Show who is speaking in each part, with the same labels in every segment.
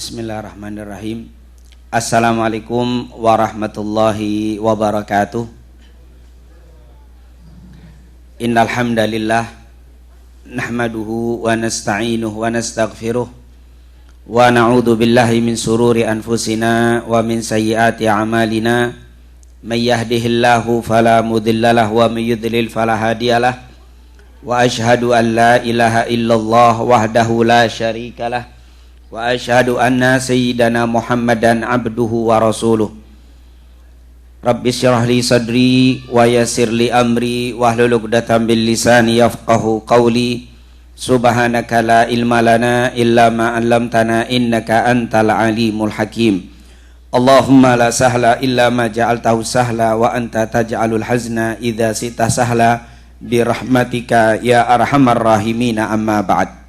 Speaker 1: Bismillahirrahmanirrahim. Assalamualaikum warahmatullahi wabarakatuh. Innal hamdalillah nahmaduhu wa nasta'inuhu wa nastaghfiruh wa na'udzu billahi min sururi anfusina wa min sayyiati a'malina. May yahdihillahu fala mudhillalah wa may yudlil fala hadiyalah. Wa asyhadu an la ilaha illallah wahdahu la syarikalah. Wa asyhadu anna sayyidana Muhammadan abduhu wa rasuluh. Rabbi syrah li sadri wa yassir li amri wahlul 'uqdatam bil lisani yafqahu qawli. Subhanaka la ilma lana illa ma 'allamtana innaka antal alimul hakim. Allahumma la sahla illa ma ja'altahu sahla wa anta taj'alul hazna idza sita sahla bi rahmatika ya arhamar rahimin. Amma ba'd.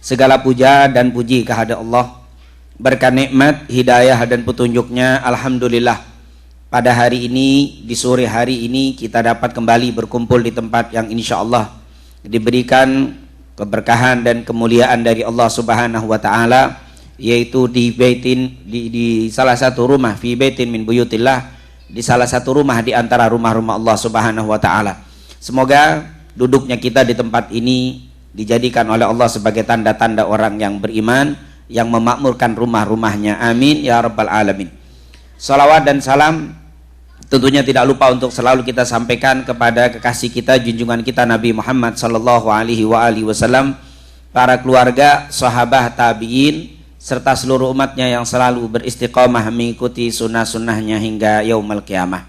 Speaker 1: Segala puja dan puji kehadirat Allah, berkat nikmat, hidayah dan petunjuknya, alhamdulillah pada hari ini, di sore hari ini kita dapat kembali berkumpul di tempat yang insya Allah diberikan keberkahan dan kemuliaan dari Allah Subhanahu wa taala, yaitu di salah satu rumah, fi baitin min buyutillah, di salah satu rumah di antara rumah-rumah Allah Subhanahu wa taala. Semoga duduknya kita di tempat ini dijadikan oleh Allah sebagai tanda-tanda orang yang beriman, yang memakmurkan rumah-rumahnya. Amin ya rabbal alamin. Salawat dan salam tentunya tidak lupa untuk selalu kita sampaikan kepada kekasih kita, junjungan kita Nabi Muhammad sallallahu alaihi wasallam, para keluarga, sahabat, tabi'in, serta seluruh umatnya yang selalu beristiqamah mengikuti sunnah-sunnahnya hingga yaumul qiyamah.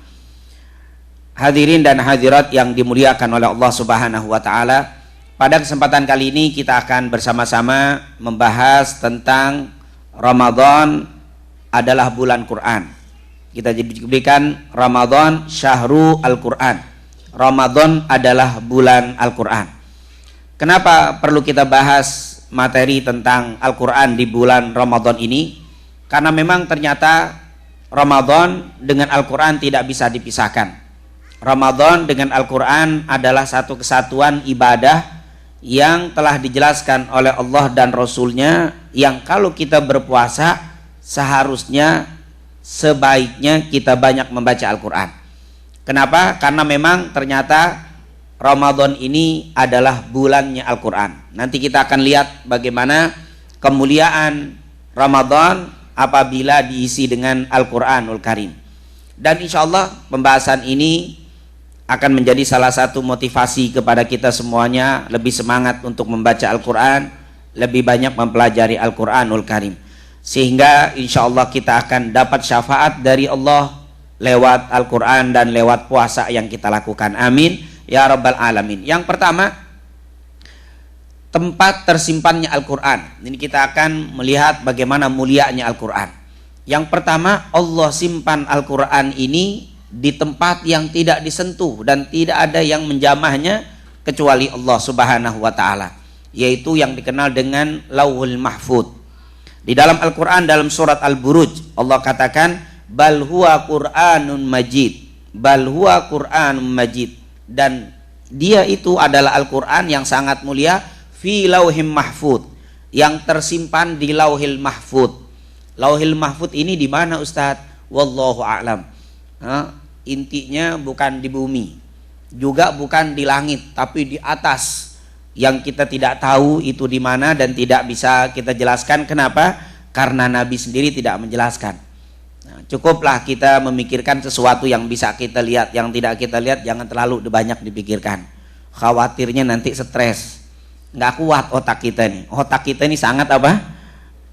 Speaker 1: Hadirin dan hadirat yang dimuliakan oleh Allah Subhanahu wa taala, pada kesempatan kali ini kita akan bersama-sama membahas tentang Ramadan adalah bulan Quran. Kita diberikan Ramadan Syahrul Al-Quran. Ramadan adalah bulan Al-Quran. Kenapa perlu kita bahas materi tentang Al-Quran di bulan Ramadan ini? Karena memang ternyata Ramadan dengan Al-Quran tidak bisa dipisahkan. Ramadan dengan Al-Quran adalah satu kesatuan ibadah yang telah dijelaskan oleh Allah dan Rasulnya, yang kalau kita berpuasa seharusnya sebaiknya kita banyak membaca Al-Quran. Kenapa? Karena memang ternyata Ramadan ini adalah bulannya Al-Quran. Nanti kita akan lihat bagaimana kemuliaan Ramadan apabila diisi dengan Al-Quranul Karim. Dan insya Allah pembahasan ini akan menjadi salah satu motivasi kepada kita semuanya lebih semangat untuk membaca Al-Quran, lebih banyak mempelajari Al-Quranul Karim, sehingga insya Allah kita akan dapat syafaat dari Allah lewat Al-Quran dan lewat puasa yang kita lakukan. Amin ya rabbal alamin. Yang pertama, tempat tersimpannya Al-Quran. Ini kita akan melihat bagaimana mulianya Al-Quran. Yang pertama, Allah simpan Al-Quran ini di tempat yang tidak disentuh dan tidak ada yang menjamahnya kecuali Allah Subhanahu wa taala, yaitu yang dikenal dengan Lauhul Mahfuz. Di dalam Al-Qur'an, dalam surat Al-Buruj, Allah katakan bal huwa Qur'anun Majid, bal huwa Qur'anun Majid, dan dia itu adalah Al-Qur'an yang sangat mulia, fi Lauhim Mahfuz, yang tersimpan di Lauhil Mahfuz. Lauhil Mahfuz ini di mana, Ustaz? Wallahu a'lam. Intinya bukan di bumi, juga bukan di langit, tapi di atas, yang kita tidak tahu itu di mana dan tidak bisa kita jelaskan. Kenapa? Karena Nabi sendiri tidak menjelaskan. Cukuplah kita memikirkan sesuatu yang bisa kita lihat. Yang tidak kita lihat jangan terlalu banyak dipikirkan, khawatirnya nanti stres, nggak kuat otak kita nih. Otak kita ini sangat apa?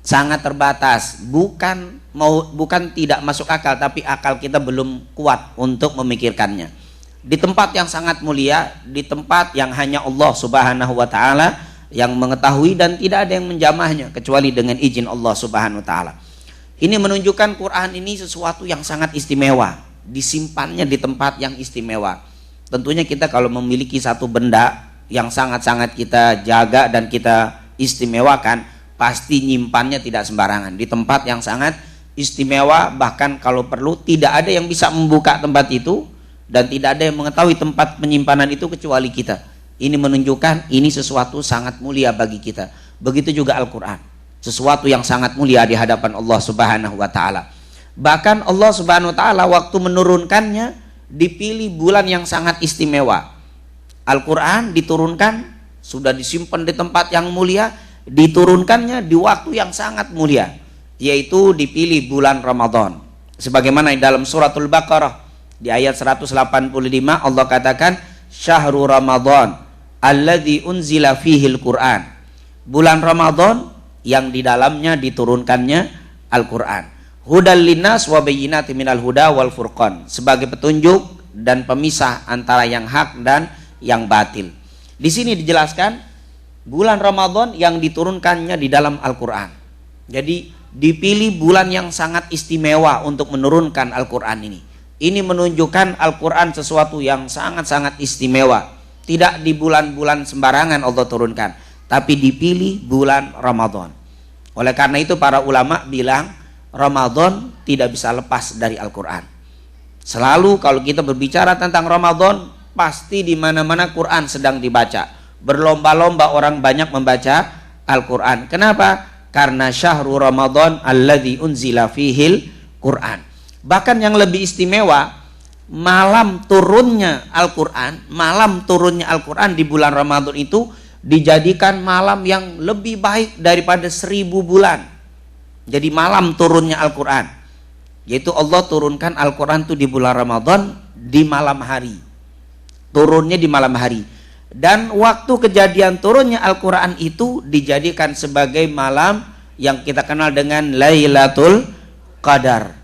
Speaker 1: Sangat terbatas. Bukan tidak masuk akal, tapi akal kita belum kuat untuk memikirkannya. Di tempat yang sangat mulia, di tempat yang hanya Allah Subhanahu wa taala yang mengetahui dan tidak ada yang menjamahnya kecuali dengan izin Allah Subhanahu wa taala. Ini menunjukkan Quran ini sesuatu yang sangat istimewa, disimpannya di tempat yang istimewa. Tentunya kita kalau memiliki satu benda yang sangat-sangat kita jaga dan kita istimewakan, pasti nyimpannya tidak sembarangan, di tempat yang sangat istimewa. Bahkan kalau perlu tidak ada yang bisa membuka tempat itu dan tidak ada yang mengetahui tempat penyimpanan itu kecuali kita. Ini menunjukkan ini sesuatu sangat mulia bagi kita. Begitu juga Al-Quran. sesuatu yang sangat mulia di hadapan Allah Subhanahu wa taala. Bahkan Allah Subhanahu wa taala waktu menurunkannya dipilih bulan yang sangat istimewa. Al-Qur'an diturunkan, sudah disimpan di tempat yang mulia, diturunkannya di waktu yang sangat mulia, yaitu dipilih bulan Ramadan. Sebagaimana di dalam suratul Baqarah di ayat 185 Allah katakan, "Syahrul Ramadan alladzi unzila fihil Qur'an." Bulan Ramadan yang di dalamnya diturunkannya Al-Qur'an. Hudal linnas wa bayyinatin minal huda wal furqan, sebagai petunjuk dan pemisah antara yang hak dan yang batil. Di sini dijelaskan bulan Ramadan yang diturunkannya di dalam Al-Qur'an. Jadi dipilih bulan yang sangat istimewa untuk menurunkan Al-Qur'an ini. Ini menunjukkan Al-Qur'an sesuatu yang sangat-sangat istimewa. Tidak di bulan-bulan sembarangan Allah turunkan, tapi dipilih bulan Ramadan. Oleh karena itu para ulama bilang Ramadan tidak bisa lepas dari Al-Qur'an. Selalu kalau kita berbicara tentang Ramadan, pasti di mana-mana Quran sedang dibaca. Berlomba-lomba orang banyak membaca Al-Qur'an. Kenapa? Karena syahrul Ramadan alladzi unzila fihil Qur'an. Bahkan yang lebih istimewa, malam turunnya Al-Qur'an di bulan Ramadan itu dijadikan malam yang lebih baik daripada 1000 bulan. Jadi malam turunnya Al-Qur'an, yaitu Allah turunkan Al-Qur'an itu di bulan Ramadan di malam hari. Turunnya di malam hari. Dan waktu kejadian turunnya Al-Qur'an itu dijadikan sebagai malam yang kita kenal dengan Lailatul Qadar.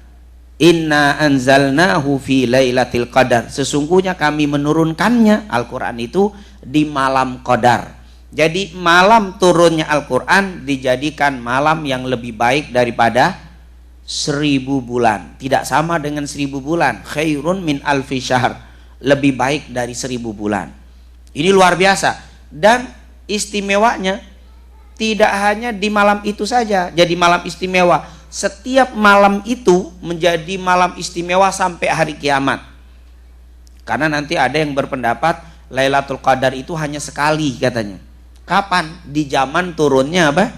Speaker 1: Inna anzalnahu fi Lailatul Qadar. Sesungguhnya kami menurunkannya Al-Qur'an itu di malam Qadar. Jadi malam turunnya Al-Qur'an dijadikan malam yang lebih baik daripada 1000 bulan. Tidak sama dengan 1000 bulan. Khairun min alfi syahr. Lebih baik dari 1000 bulan. Ini luar biasa. Dan istimewanya tidak hanya di malam itu saja jadi malam istimewa. Setiap malam itu menjadi malam istimewa sampai hari kiamat. Karena nanti ada yang berpendapat Lailatul Qadar itu hanya sekali katanya. Kapan? Di zaman turunnya apa?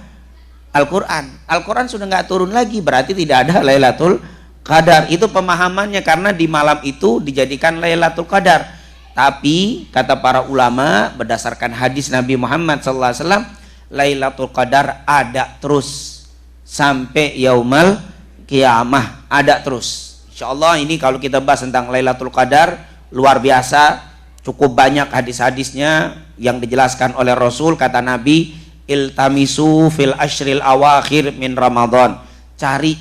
Speaker 1: Al-Qur'an. Al-Qur'an sudah nggak turun lagi, berarti tidak ada Lailatul Qadar. Itu pemahamannya, karena di malam itu dijadikan Lailatul Qadar. Tapi kata para ulama berdasarkan hadis Nabi Muhammad SAW, Lailatul Qadar ada terus sampai yaumal kiamah, ada terus. Insyaallah ini kalau kita bahas tentang Lailatul Qadar luar biasa, cukup banyak hadis-hadisnya yang dijelaskan oleh Rasul. Kata Nabi, iltamisu fil ashril awakhir min Ramadan. Cari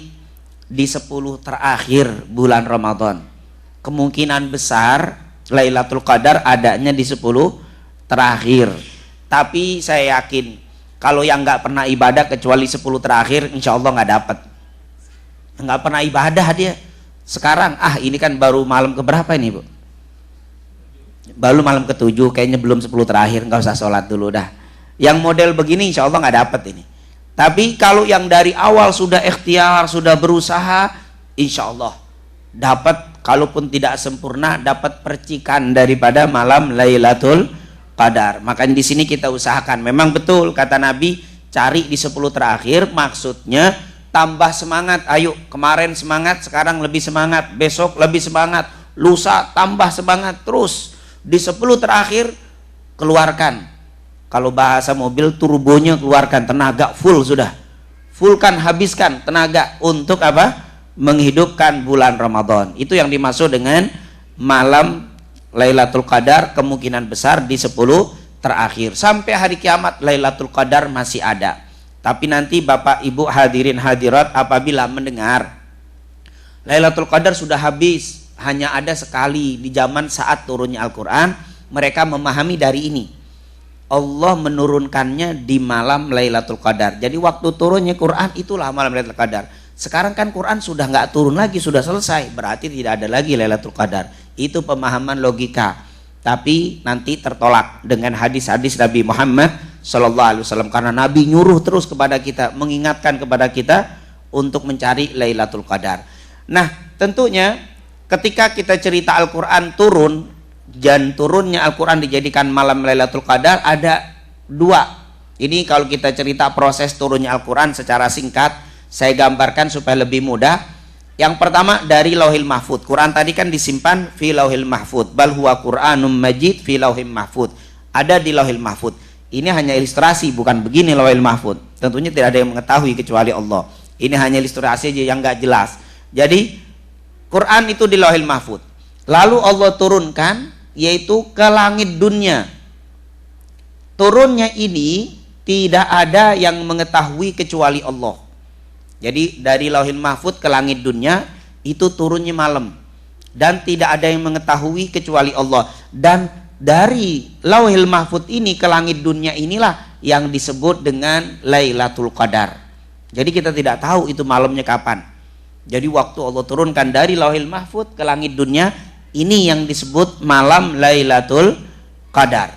Speaker 1: di 10 terakhir bulan Ramadan. Kemungkinan besar Lailatul Qadar adanya di 10 terakhir. Tapi saya yakin kalau yang nggak pernah ibadah kecuali 10 terakhir, insya Allah nggak dapat. Nggak pernah ibadah dia. Sekarang ini kan baru malam keberapa ini Bu? Baru malam ke-7, kayaknya belum 10 terakhir, nggak usah sholat dulu dah. Yang model begini insya Allah nggak dapat ini. Tapi kalau yang dari awal sudah ikhtiar, sudah berusaha, insya Allah dapat, kalaupun tidak sempurna, dapat percikan daripada malam Lailatul Qadar. Makanya di sini kita usahakan. Memang betul kata Nabi, cari di 10 terakhir, maksudnya tambah semangat. Ayo, kemarin semangat, sekarang lebih semangat, besok lebih semangat, lusa tambah semangat terus. Di 10 terakhir keluarkan. Kalau bahasa mobil, turbonya keluarkan, tenaga full sudah. Fullkan, habiskan tenaga untuk apa? Menghidupkan bulan Ramadan. Itu yang dimaksud dengan malam Lailatul Qadar, kemungkinan besar di 10 terakhir. Sampai hari kiamat Lailatul Qadar masih ada. Tapi nanti Bapak Ibu hadirin hadirat apabila mendengar Lailatul Qadar sudah habis, hanya ada sekali di zaman saat turunnya Al-Quran, mereka memahami dari ini. Allah menurunkannya di malam Lailatul Qadar. Jadi waktu turunnya Quran itulah malam Lailatul Qadar. Sekarang kan Quran sudah nggak turun lagi, sudah selesai, berarti tidak ada lagi Lailatul Qadar. Itu pemahaman logika. Tapi nanti tertolak dengan hadis-hadis Nabi Muhammad SAW, karena Nabi nyuruh terus kepada kita, mengingatkan kepada kita untuk mencari Lailatul Qadar. Nah, tentunya ketika kita cerita Al-Quran turun dan turunnya Al-Quran dijadikan malam Lailatul Qadar, ada dua Ini kalau kita cerita proses turunnya Al-Quran secara singkat, saya gambarkan supaya lebih mudah. Yang pertama dari Lauhil Mahfud. Quran tadi kan disimpan fi Lauhil Mahfud. Bal huwa Qur'anum Majid fi Lauhil Mahfud. Ada di Lauhil Mahfud. Ini hanya ilustrasi, bukan begini Lauhil Mahfud. Tentunya tidak ada yang mengetahui kecuali Allah. Ini hanya ilustrasi aja yang nggak jelas. Jadi Quran itu di Lauhil Mahfud. Lalu Allah turunkan yaitu ke langit dunia. Turunnya ini tidak ada yang mengetahui kecuali Allah. Jadi dari Lauhil Mahfud ke langit dunia itu turunnya malam dan tidak ada yang mengetahui kecuali Allah. Dan dari Lauhil Mahfud ini ke langit dunia inilah yang disebut dengan Lailatul Qadar. Jadi kita tidak tahu itu malamnya kapan. Jadi waktu Allah turunkan dari Lauhil Mahfud ke langit dunia, ini yang disebut malam Lailatul Qadar.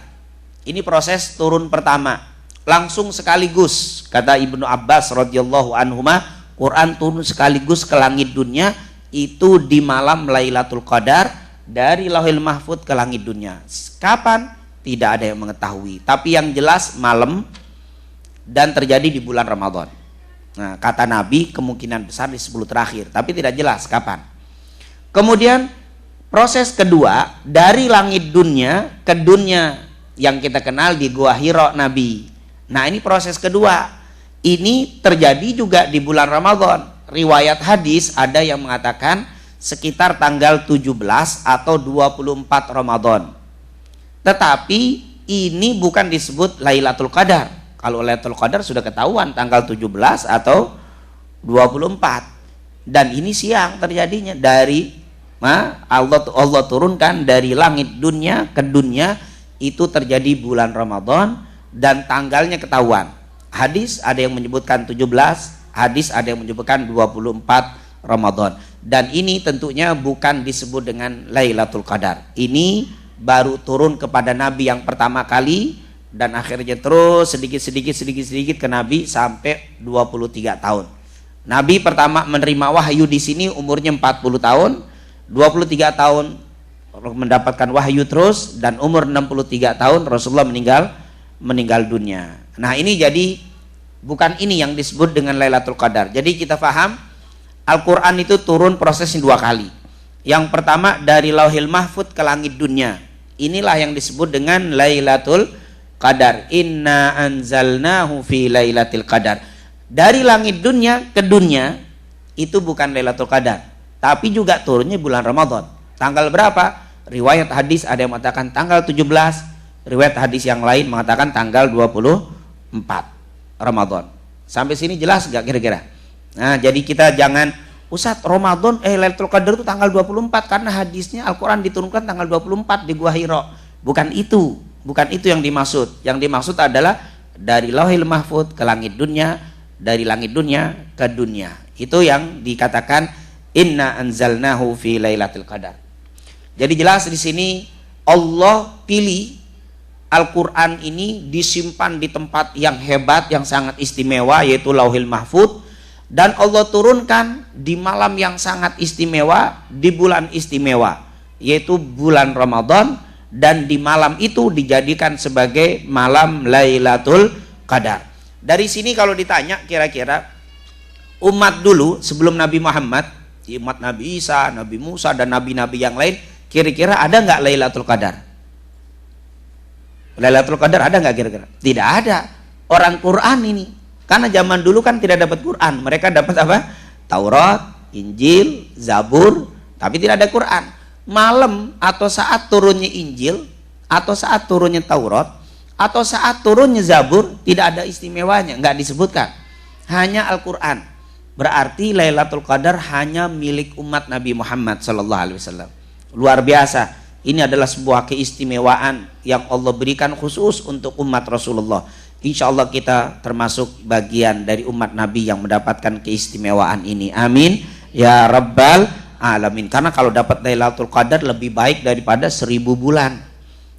Speaker 1: Ini proses turun pertama. Langsung sekaligus, kata Ibnu Abbas radhiyallahu anhuma, Quran turun sekaligus ke langit dunia itu di malam Lailatul Qadar dari Lauhil Mahfud ke langit dunia. Kapan? Tidak ada yang mengetahui. Tapi yang jelas malam dan terjadi di bulan Ramadan. Nah, kata Nabi kemungkinan besar di 10 terakhir, tapi tidak jelas kapan. Kemudian proses kedua dari langit dunia ke dunia yang kita kenal di Gua Hira Nabi. Nah, ini proses kedua. Ini terjadi juga di bulan Ramadan. Riwayat hadis ada yang mengatakan sekitar tanggal 17 atau 24 Ramadan. Tetapi ini bukan disebut Lailatul Qadar. Kalau Lailatul Qadar sudah ketahuan tanggal 17 atau 24. Dan ini siang terjadinya dari Allah turunkan dari langit dunia ke dunia itu terjadi bulan Ramadan dan tanggalnya ketahuan. Hadis ada yang menyebutkan 17, hadis ada yang menyebutkan 24 Ramadan. Dan ini tentunya bukan disebut dengan Lailatul Qadar. Ini baru turun kepada Nabi yang pertama kali dan akhirnya terus sedikit ke Nabi sampai 23 tahun. Nabi pertama menerima wahyu di sini umurnya 40 tahun, 23 tahun mendapatkan wahyu terus, dan umur 63 tahun Rasulullah meninggal dunia. Nah, ini jadi bukan ini yang disebut dengan Lailatul Qadar. Jadi kita paham Al-Quran itu turun prosesnya 2 kali. Yang pertama dari Lauhil Mahfud ke langit dunia. Inilah yang disebut dengan Lailatul Qadar. Inna anzalnahu fi Lailatul Qadar. Dari langit dunia ke dunia itu bukan Lailatul Qadar, tapi juga turunnya bulan Ramadan. Tanggal berapa? Riwayat hadis ada yang mengatakan tanggal 17, riwayat hadis yang lain mengatakan tanggal 24 Ramadan. Sampai sini jelas gak kira-kira? Nah, jadi kita jangan Ustadz Ramadan Lailatul Qadar itu tanggal 24 karena hadisnya Al-Quran diturunkan tanggal 24 di Gua Hira. Bukan itu yang dimaksud. Yang dimaksud adalah dari Lauhil Mahfud ke langit dunia, dari langit dunia ke dunia. Itu yang dikatakan inna anzalnahu fi Lailatul Qadar. Jadi jelas di sini Allah pilih Al-Quran ini disimpan di tempat yang hebat, yang sangat istimewa, yaitu Lauhil Mahfud. Dan Allah turunkan di malam yang sangat istimewa, di bulan istimewa, yaitu bulan Ramadan. Dan di malam itu dijadikan sebagai malam Lailatul Qadar. Dari sini kalau ditanya kira-kira umat dulu sebelum Nabi Muhammad, umat Nabi Isa, Nabi Musa, dan nabi-nabi yang lain, kira-kira ada nggak Lailatul Qadar? Lailatul Qadar ada nggak kira-kira? Tidak ada. Orang Quran ini, karena zaman dulu kan tidak dapat Quran, mereka dapat apa? Taurat, Injil, Zabur, tapi tidak ada Quran. Malam atau saat turunnya Injil, atau saat turunnya Taurat, atau saat turunnya Zabur, tidak ada istimewanya, nggak disebutkan. Hanya Al-Quran. Berarti Lailatul Qadar hanya milik umat Nabi Muhammad SAW. Luar biasa. Ini adalah sebuah keistimewaan yang Allah berikan khusus untuk umat Rasulullah. Insya Allah kita termasuk bagian dari umat Nabi yang mendapatkan keistimewaan ini. Amin ya Rabbal Alamin. Karena kalau dapat Lailatul Qadar lebih baik daripada 1000 bulan.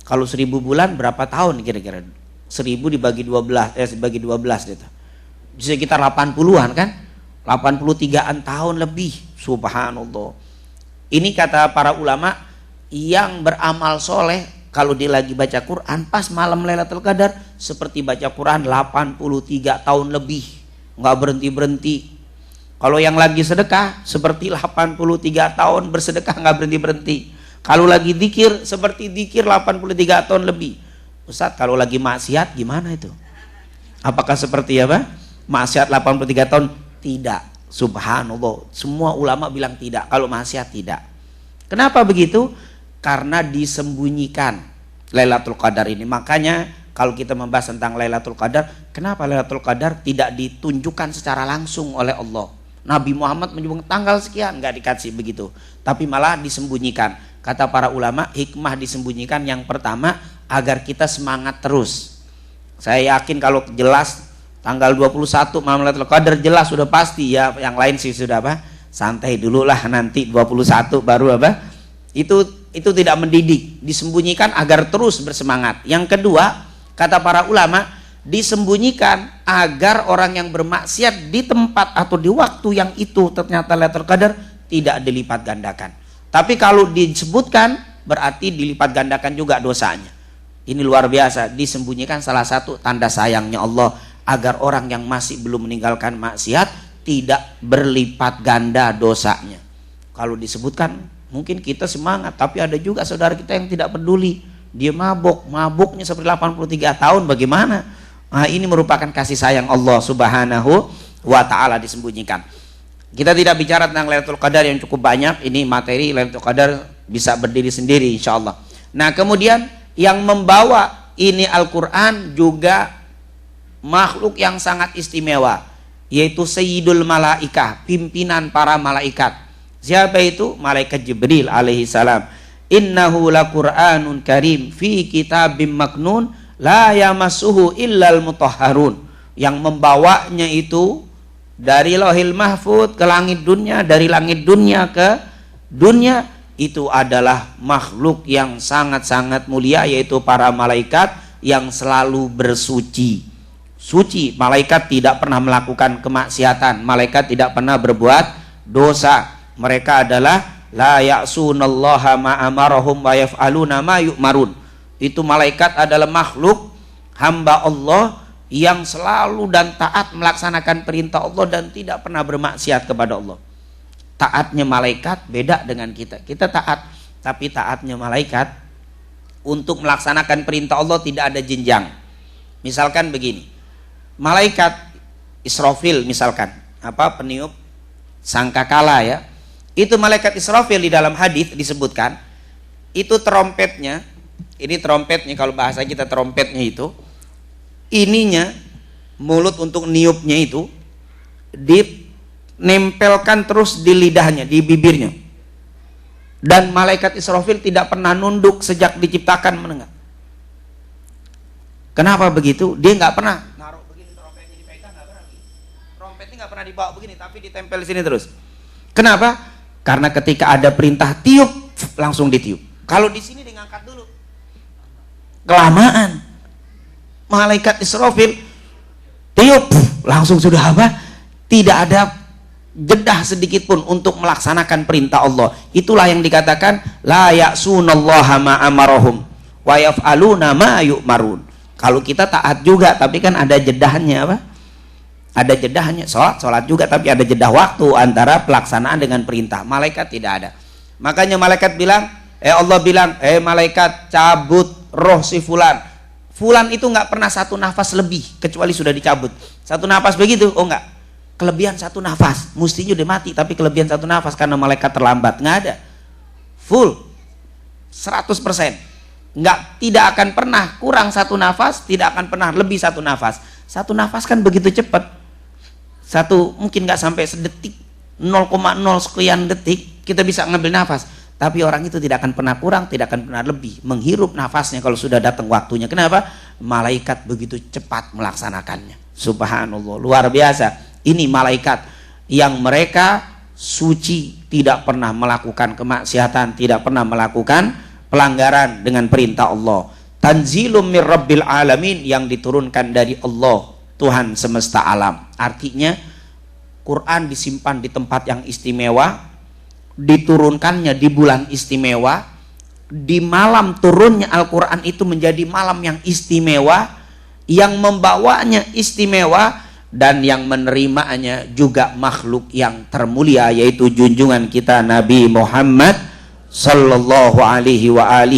Speaker 1: Kalau 1000 bulan berapa tahun kira-kira? 1000 dibagi 12, dibagi 12 gitu. Sekitar 80-an kan? 83-an tahun lebih. Subhanallah. Ini kata para ulama, yang beramal soleh Kalau dia lagi baca Quran pas malam Lailatul Qadar seperti baca Quran 83 tahun lebih, nggak berhenti-berhenti. Kalau yang lagi sedekah seperti 83 tahun bersedekah nggak berhenti-berhenti. Kalau lagi zikir seperti zikir 83 tahun lebih. Ustaz, kalau lagi maksiat gimana itu? Apakah seperti apa? Maksiat 83 tahun? Tidak. Subhanallah. Semua ulama bilang tidak. Kalau maksiat tidak. Kenapa begitu? Karena disembunyikan Lailatul Qadar ini. Makanya kalau kita membahas tentang Lailatul Qadar, kenapa Lailatul Qadar tidak ditunjukkan secara langsung oleh Allah? Nabi Muhammad menyebut tanggal sekian, nggak dikasih begitu, tapi malah disembunyikan. Kata para ulama, hikmah disembunyikan yang pertama agar kita semangat terus. Saya yakin kalau jelas tanggal 21 malam Lailatul Qadar jelas sudah pasti ya, yang lain sih sudah apa? Santai dulu lah, nanti 21 baru apa? Itu tidak mendidik, disembunyikan agar terus bersemangat. Yang kedua, kata para ulama, disembunyikan agar orang yang bermaksiat di tempat atau di waktu yang itu ternyata Lailatul Qadar tidak dilipat gandakan. Tapi kalau disebutkan berarti dilipat gandakan juga dosanya. Ini luar biasa, disembunyikan salah satu tanda sayangnya Allah agar orang yang masih belum meninggalkan maksiat tidak berlipat ganda dosanya. Kalau disebutkan mungkin kita semangat, tapi ada juga saudara kita yang tidak peduli. Dia mabuknya seperti 83 tahun, bagaimana? Nah, ini merupakan kasih sayang Allah Subhanahu wa ta'ala disembunyikan. Kita tidak bicara tentang Lailatul Qadar yang cukup banyak. Ini materi Lailatul Qadar bisa berdiri sendiri insya Allah. Nah, kemudian yang membawa ini Al-Quran juga makhluk yang sangat istimewa, yaitu Sayyidul Malaikah, pimpinan para malaikat. Siapa itu? Malaikat Jibril alaihi salam. Innahu laqur'anun karim fi kitabim maknun la yamassuhu illal mutahharun. Yang membawanya itu dari Lauhil Mahfuz ke langit dunia, dari langit dunia ke dunia, itu adalah makhluk yang sangat-sangat mulia, yaitu para malaikat yang selalu bersuci. Suci, malaikat tidak pernah melakukan kemaksiatan, malaikat tidak pernah berbuat dosa. Mereka adalah la ya'sunallaha ma amarahum wa yaf'aluna ma yu'marun. Itu malaikat adalah makhluk hamba Allah yang selalu dan taat melaksanakan perintah Allah dan tidak pernah bermaksiat kepada Allah. Taatnya malaikat beda dengan kita. Kita taat, tapi taatnya malaikat untuk melaksanakan perintah Allah tidak ada jenjang. Misalkan begini, malaikat Israfil misalkan, peniup sangkakala ya. Itu malaikat Israfil di dalam hadis disebutkan, itu trompetnya, ini trompetnya kalau bahasa kita trompetnya itu, ininya mulut untuk niupnya itu dinempelkan terus di lidahnya, di bibirnya. Dan malaikat Israfil tidak pernah nunduk sejak diciptakan, mendengar. Kenapa begitu? Dia nggak pernah naruh begini, trompetnya dipegang, nggak pernah. Trompetnya nggak pernah dibawa begini, tapi ditempel di sini terus. Kenapa? Karena ketika ada perintah tiup, langsung ditiup. Kalau di sini diangkat dulu, kelamaan. Malaikat Israfil tiup, langsung sudah apa? Tidak ada jeda sedikit pun untuk melaksanakan perintah Allah. Itulah yang dikatakan la ya'sunallaha ma amarahum wa yaf'aluna ma yu'marun. Kalau kita taat juga, tapi kan ada jedahnya apa? Ada jedahnya. Sholat juga, tapi ada jedah waktu antara pelaksanaan dengan perintah. Malaikat tidak ada. Makanya malaikat bilang, Allah bilang, malaikat cabut roh si fulan. Fulan itu nggak pernah satu nafas lebih kecuali sudah dicabut. Satu nafas begitu? Oh enggak. Kelebihan satu nafas, mestinya udah mati, tapi kelebihan satu nafas karena malaikat terlambat. Nggak ada. Full 100%. Tidak akan pernah kurang satu nafas, tidak akan pernah lebih satu nafas. Satu nafas kan begitu cepat. Mungkin nggak sampai sedetik, 0,0 sekian detik kita bisa ngambil nafas. Tapi orang itu tidak akan pernah kurang, tidak akan pernah lebih menghirup nafasnya kalau sudah datang waktunya. Kenapa? Malaikat begitu cepat melaksanakannya. Subhanallah, luar biasa. Ini malaikat yang mereka suci, tidak pernah melakukan kemaksiatan, tidak pernah melakukan pelanggaran dengan perintah Allah. Tanzilum mir rabbil alamin, yang diturunkan dari Allah, Tuhan semesta alam. Artinya Quran disimpan di tempat yang istimewa, diturunkannya di bulan istimewa, di malam turunnya Al-Quran itu menjadi malam yang istimewa, yang membawanya istimewa, dan yang menerimanya juga makhluk yang termulia, yaitu junjungan kita Nabi Muhammad sallallahu alaihi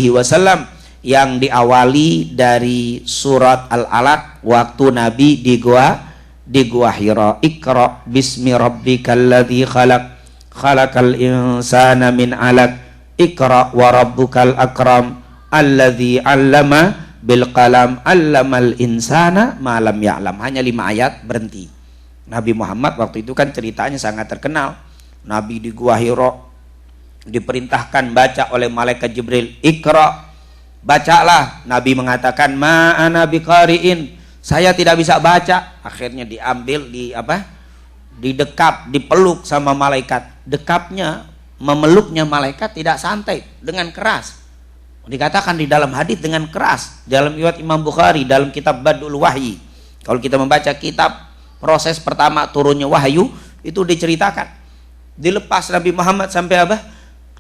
Speaker 1: wasallam, yang diawali dari surat Al-Alaq waktu Nabi di gua Hira. Iqra bismi rabbikal ladzi khalaq, khalaqal insana min 'alaq, Iqra wa rabbukal akram, alladzi 'allama bil qalam, 'allamal insana ma lam ya'lam. Hanya 5 ayat, berhenti. Nabi Muhammad waktu itu kan ceritanya sangat terkenal. Nabi di gua Hira diperintahkan baca oleh malaikat Jibril, Iqra, bacalah. Nabi mengatakan, ma ana biqari'in, saya tidak bisa baca. Akhirnya diambil, didekap, dipeluk sama malaikat. Dekapnya, memeluknya malaikat tidak santai, dengan keras. Dikatakan di dalam hadis dengan keras. Dalam riwayat Imam Bukhari dalam kitab Badul Wahyi, kalau kita membaca kitab proses pertama turunnya wahyu, itu diceritakan. Dilepas Nabi Muhammad sampai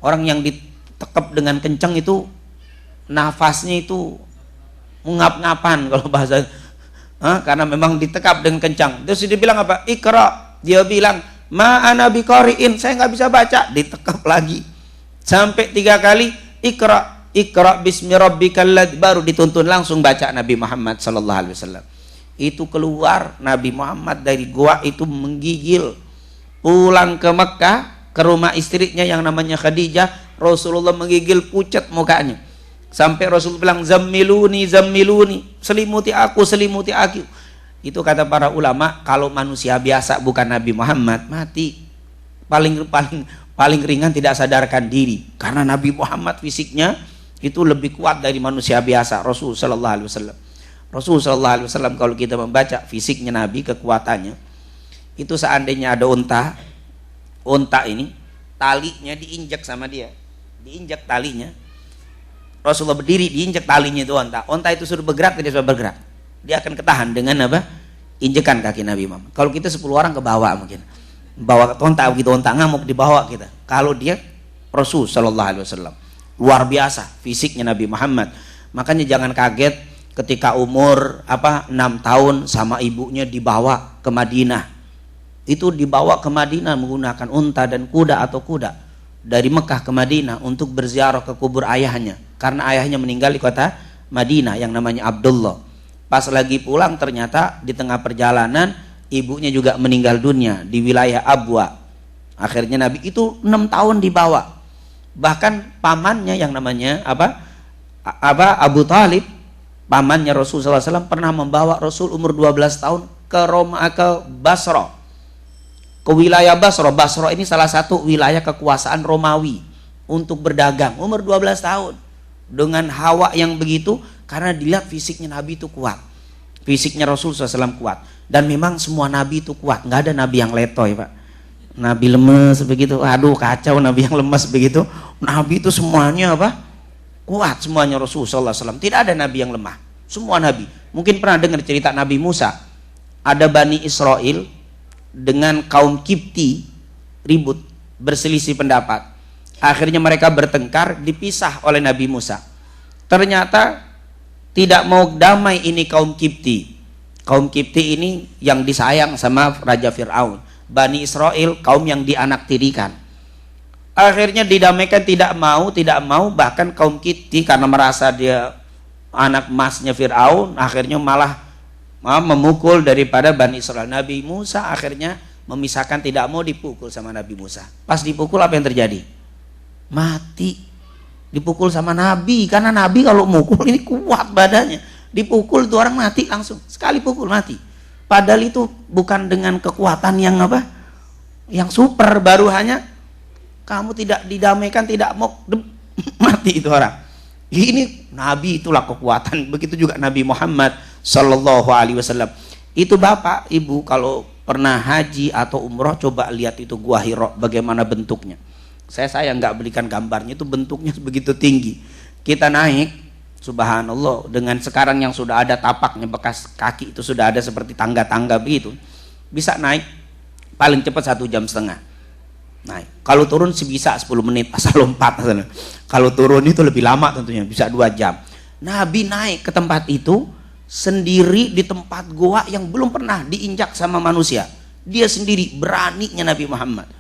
Speaker 1: orang yang ditekap dengan kencang itu nafasnya itu ngap-ngapan kalau bahasa, karena memang ditekap dengan kencang. Terus dia bilang apa? Iqra. Dia bilang, ma ana biqari'in, saya nggak bisa baca. Ditekap lagi sampai 3 kali. Iqra, Iqra bismi rabbikal ladzi, baru dituntun langsung baca Nabi Muhammad sallallahu alaihi wasallam. Itu keluar Nabi Muhammad dari gua itu menggigil, pulang ke Mekah ke rumah istrinya yang namanya Khadijah. Rasulullah menggigil, pucat mukanya. Sampai Rasul bilang, zammiluni, zammiluni, selimuti aku, selimuti aku. Itu kata para ulama, kalau manusia biasa bukan Nabi Muhammad, mati. Paling ringan tidak sadarkan diri. Karena Nabi Muhammad fisiknya itu lebih kuat dari manusia biasa. Rasul sallallahu alaihi wasallam. Rasul sallallahu alaihi wasallam, kalau kita membaca fisiknya Nabi, kekuatannya, itu seandainya ada unta ini, talinya diinjak sama dia. Diinjak talinya. Rasulullah berdiri, diinjak talinya itu onta itu suruh bergerak, tidak bisa bergerak, dia akan ketahan dengan injekan kaki Nabi Muhammad. Kalau kita 10 orang ke bawah, mungkin bawa onta begitu, onta ngamuk dibawa kita. Kalau dia Rasul sallallahu alaihi wasallam, luar biasa fisiknya Nabi Muhammad. Makanya jangan kaget ketika umur 6 tahun sama ibunya dibawa ke Madinah. Itu dibawa ke Madinah menggunakan unta dan kuda atau kuda dari Mekah ke Madinah untuk berziarah ke kubur ayahnya, karena ayahnya meninggal di kota Madinah yang namanya Abdullah. Pas lagi pulang ternyata di tengah perjalanan ibunya juga meninggal dunia di wilayah Abwa. Akhirnya Nabi itu 6 tahun dibawa. Bahkan pamannya yang namanya Abu Talib, pamannya Rasul SAW, pernah membawa Rasul umur 12 tahun ke Basra, ke wilayah Basra. Basra ini salah satu wilayah kekuasaan Romawi untuk berdagang. Umur 12 tahun dengan hawa yang begitu, karena dilihat fisiknya Nabi itu kuat, fisiknya Rasul SAW kuat. Dan memang semua Nabi itu kuat, nggak ada Nabi yang letoy, Pak. Nabi lemes begitu, aduh kacau Nabi yang lemes begitu. Nabi itu semuanya kuat, semuanya Rasul SAW. Tidak ada Nabi yang lemah, semua Nabi. Mungkin pernah dengar cerita Nabi Musa. Ada Bani Israel dengan kaum Kipti ribut, berselisih pendapat. Akhirnya mereka bertengkar, dipisah oleh Nabi Musa. Ternyata tidak mau damai ini kaum Kipti. Kaum Kipti ini yang disayang sama Raja Fir'aun. Bani Israel kaum yang dianaktirikan. Akhirnya didamaikan, tidak mau. Bahkan kaum Kipti karena merasa dia anak emasnya Fir'aun, akhirnya malah memukul daripada Bani Israel. Nabi Musa akhirnya memisahkan, tidak mau dipukul sama Nabi Musa. Pas dipukul apa yang terjadi? Mati. Dipukul sama Nabi, karena Nabi kalau mukul ini kuat badannya. Dipukul tuh orang mati langsung, sekali pukul mati. Padahal itu bukan dengan kekuatan yang yang super, baru hanya kamu tidak didamaikan, tidak mau, mati itu orang. Ini Nabi, itulah kekuatan. Begitu juga Nabi Muhammad sallallahu alaihi wasallam. Itu Bapak Ibu kalau pernah haji atau umroh, coba lihat itu Gua Hira bagaimana bentuknya. Saya nggak belikan gambarnya, itu bentuknya begitu tinggi. Kita naik, subhanallah, dengan sekarang yang sudah ada tapaknya, bekas kaki itu sudah ada seperti tangga-tangga begitu, bisa naik paling cepat 1,5 jam naik. Kalau turun sebisa 10 menit asal lompat. Kalau turun itu lebih lama tentunya, bisa 2 jam. Nabi naik ke tempat itu sendiri di tempat goa yang belum pernah diinjak sama manusia. Dia sendiri, beraninya Nabi Muhammad.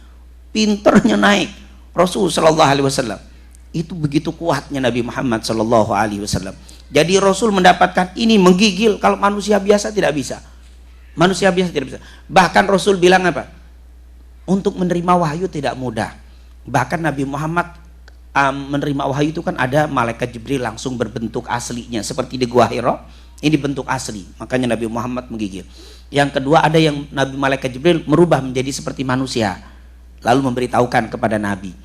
Speaker 1: Pinternya naik. Rasul sallallahu alaihi wasallam. Itu begitu kuatnya Nabi Muhammad sallallahu alaihi wasallam. Jadi Rasul mendapatkan ini menggigil kalau manusia biasa tidak bisa. Manusia biasa tidak bisa. Bahkan Rasul bilang apa? Untuk menerima wahyu tidak mudah. Bahkan Nabi Muhammad menerima wahyu itu kan ada malaikat Jibril langsung berbentuk aslinya seperti di Gua Hira. Ini bentuk asli, makanya Nabi Muhammad menggigil. Yang kedua, ada yang Nabi malaikat Jibril merubah menjadi seperti manusia, lalu memberitahukan kepada Nabi.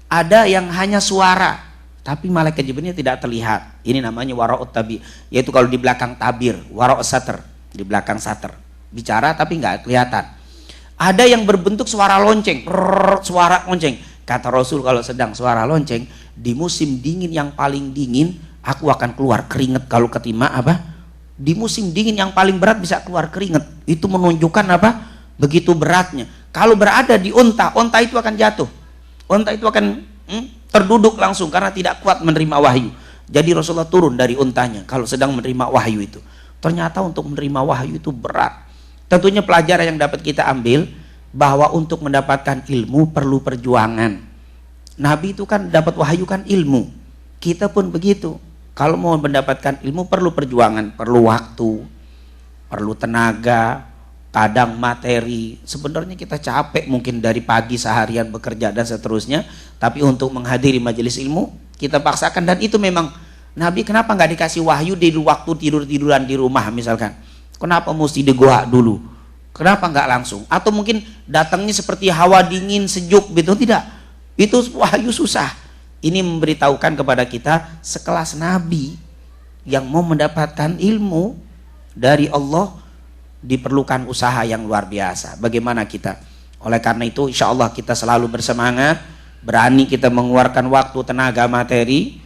Speaker 1: Ada yang hanya suara, tapi malaikat Jibrilnya tidak terlihat. Ini namanya wara'ut tabi, yaitu kalau di belakang tabir, wara'ut sater, di belakang sater, bicara tapi nggak kelihatan. Ada yang berbentuk suara lonceng, suara lonceng. Kata Rasul, kalau sedang suara lonceng di musim dingin yang paling dingin, aku akan keluar keringet. Kalau ketima apa? Di musim dingin yang paling berat bisa keluar keringet. Itu menunjukkan apa? Begitu beratnya. Kalau berada di unta, unta itu akan jatuh. Unta itu akan terduduk langsung karena tidak kuat menerima wahyu. Jadi Rasulullah turun dari untanya kalau sedang menerima wahyu itu. Ternyata untuk menerima wahyu itu berat. Tentunya pelajaran yang dapat kita ambil bahwa untuk mendapatkan ilmu perlu perjuangan. Nabi itu kan dapat wahyu kan ilmu. Kita pun begitu. Kalau mau mendapatkan ilmu perlu perjuangan, perlu waktu, perlu tenaga, kadang materi. Sebenarnya kita capek mungkin dari pagi seharian bekerja dan seterusnya, tapi untuk menghadiri majelis ilmu kita paksakan. Dan itu memang Nabi kenapa nggak dikasih wahyu di waktu tiduran di rumah misalkan? Kenapa mesti di goa dulu? Kenapa nggak langsung? Atau mungkin datangnya seperti hawa dingin sejuk gitu? Tidak. Itu wahyu susah. Ini memberitahukan kepada kita sekelas Nabi yang mau mendapatkan ilmu dari Allah diperlukan usaha yang luar biasa. Bagaimana kita? Oleh karena itu insya Allah kita selalu bersemangat, berani kita mengeluarkan waktu, tenaga, materi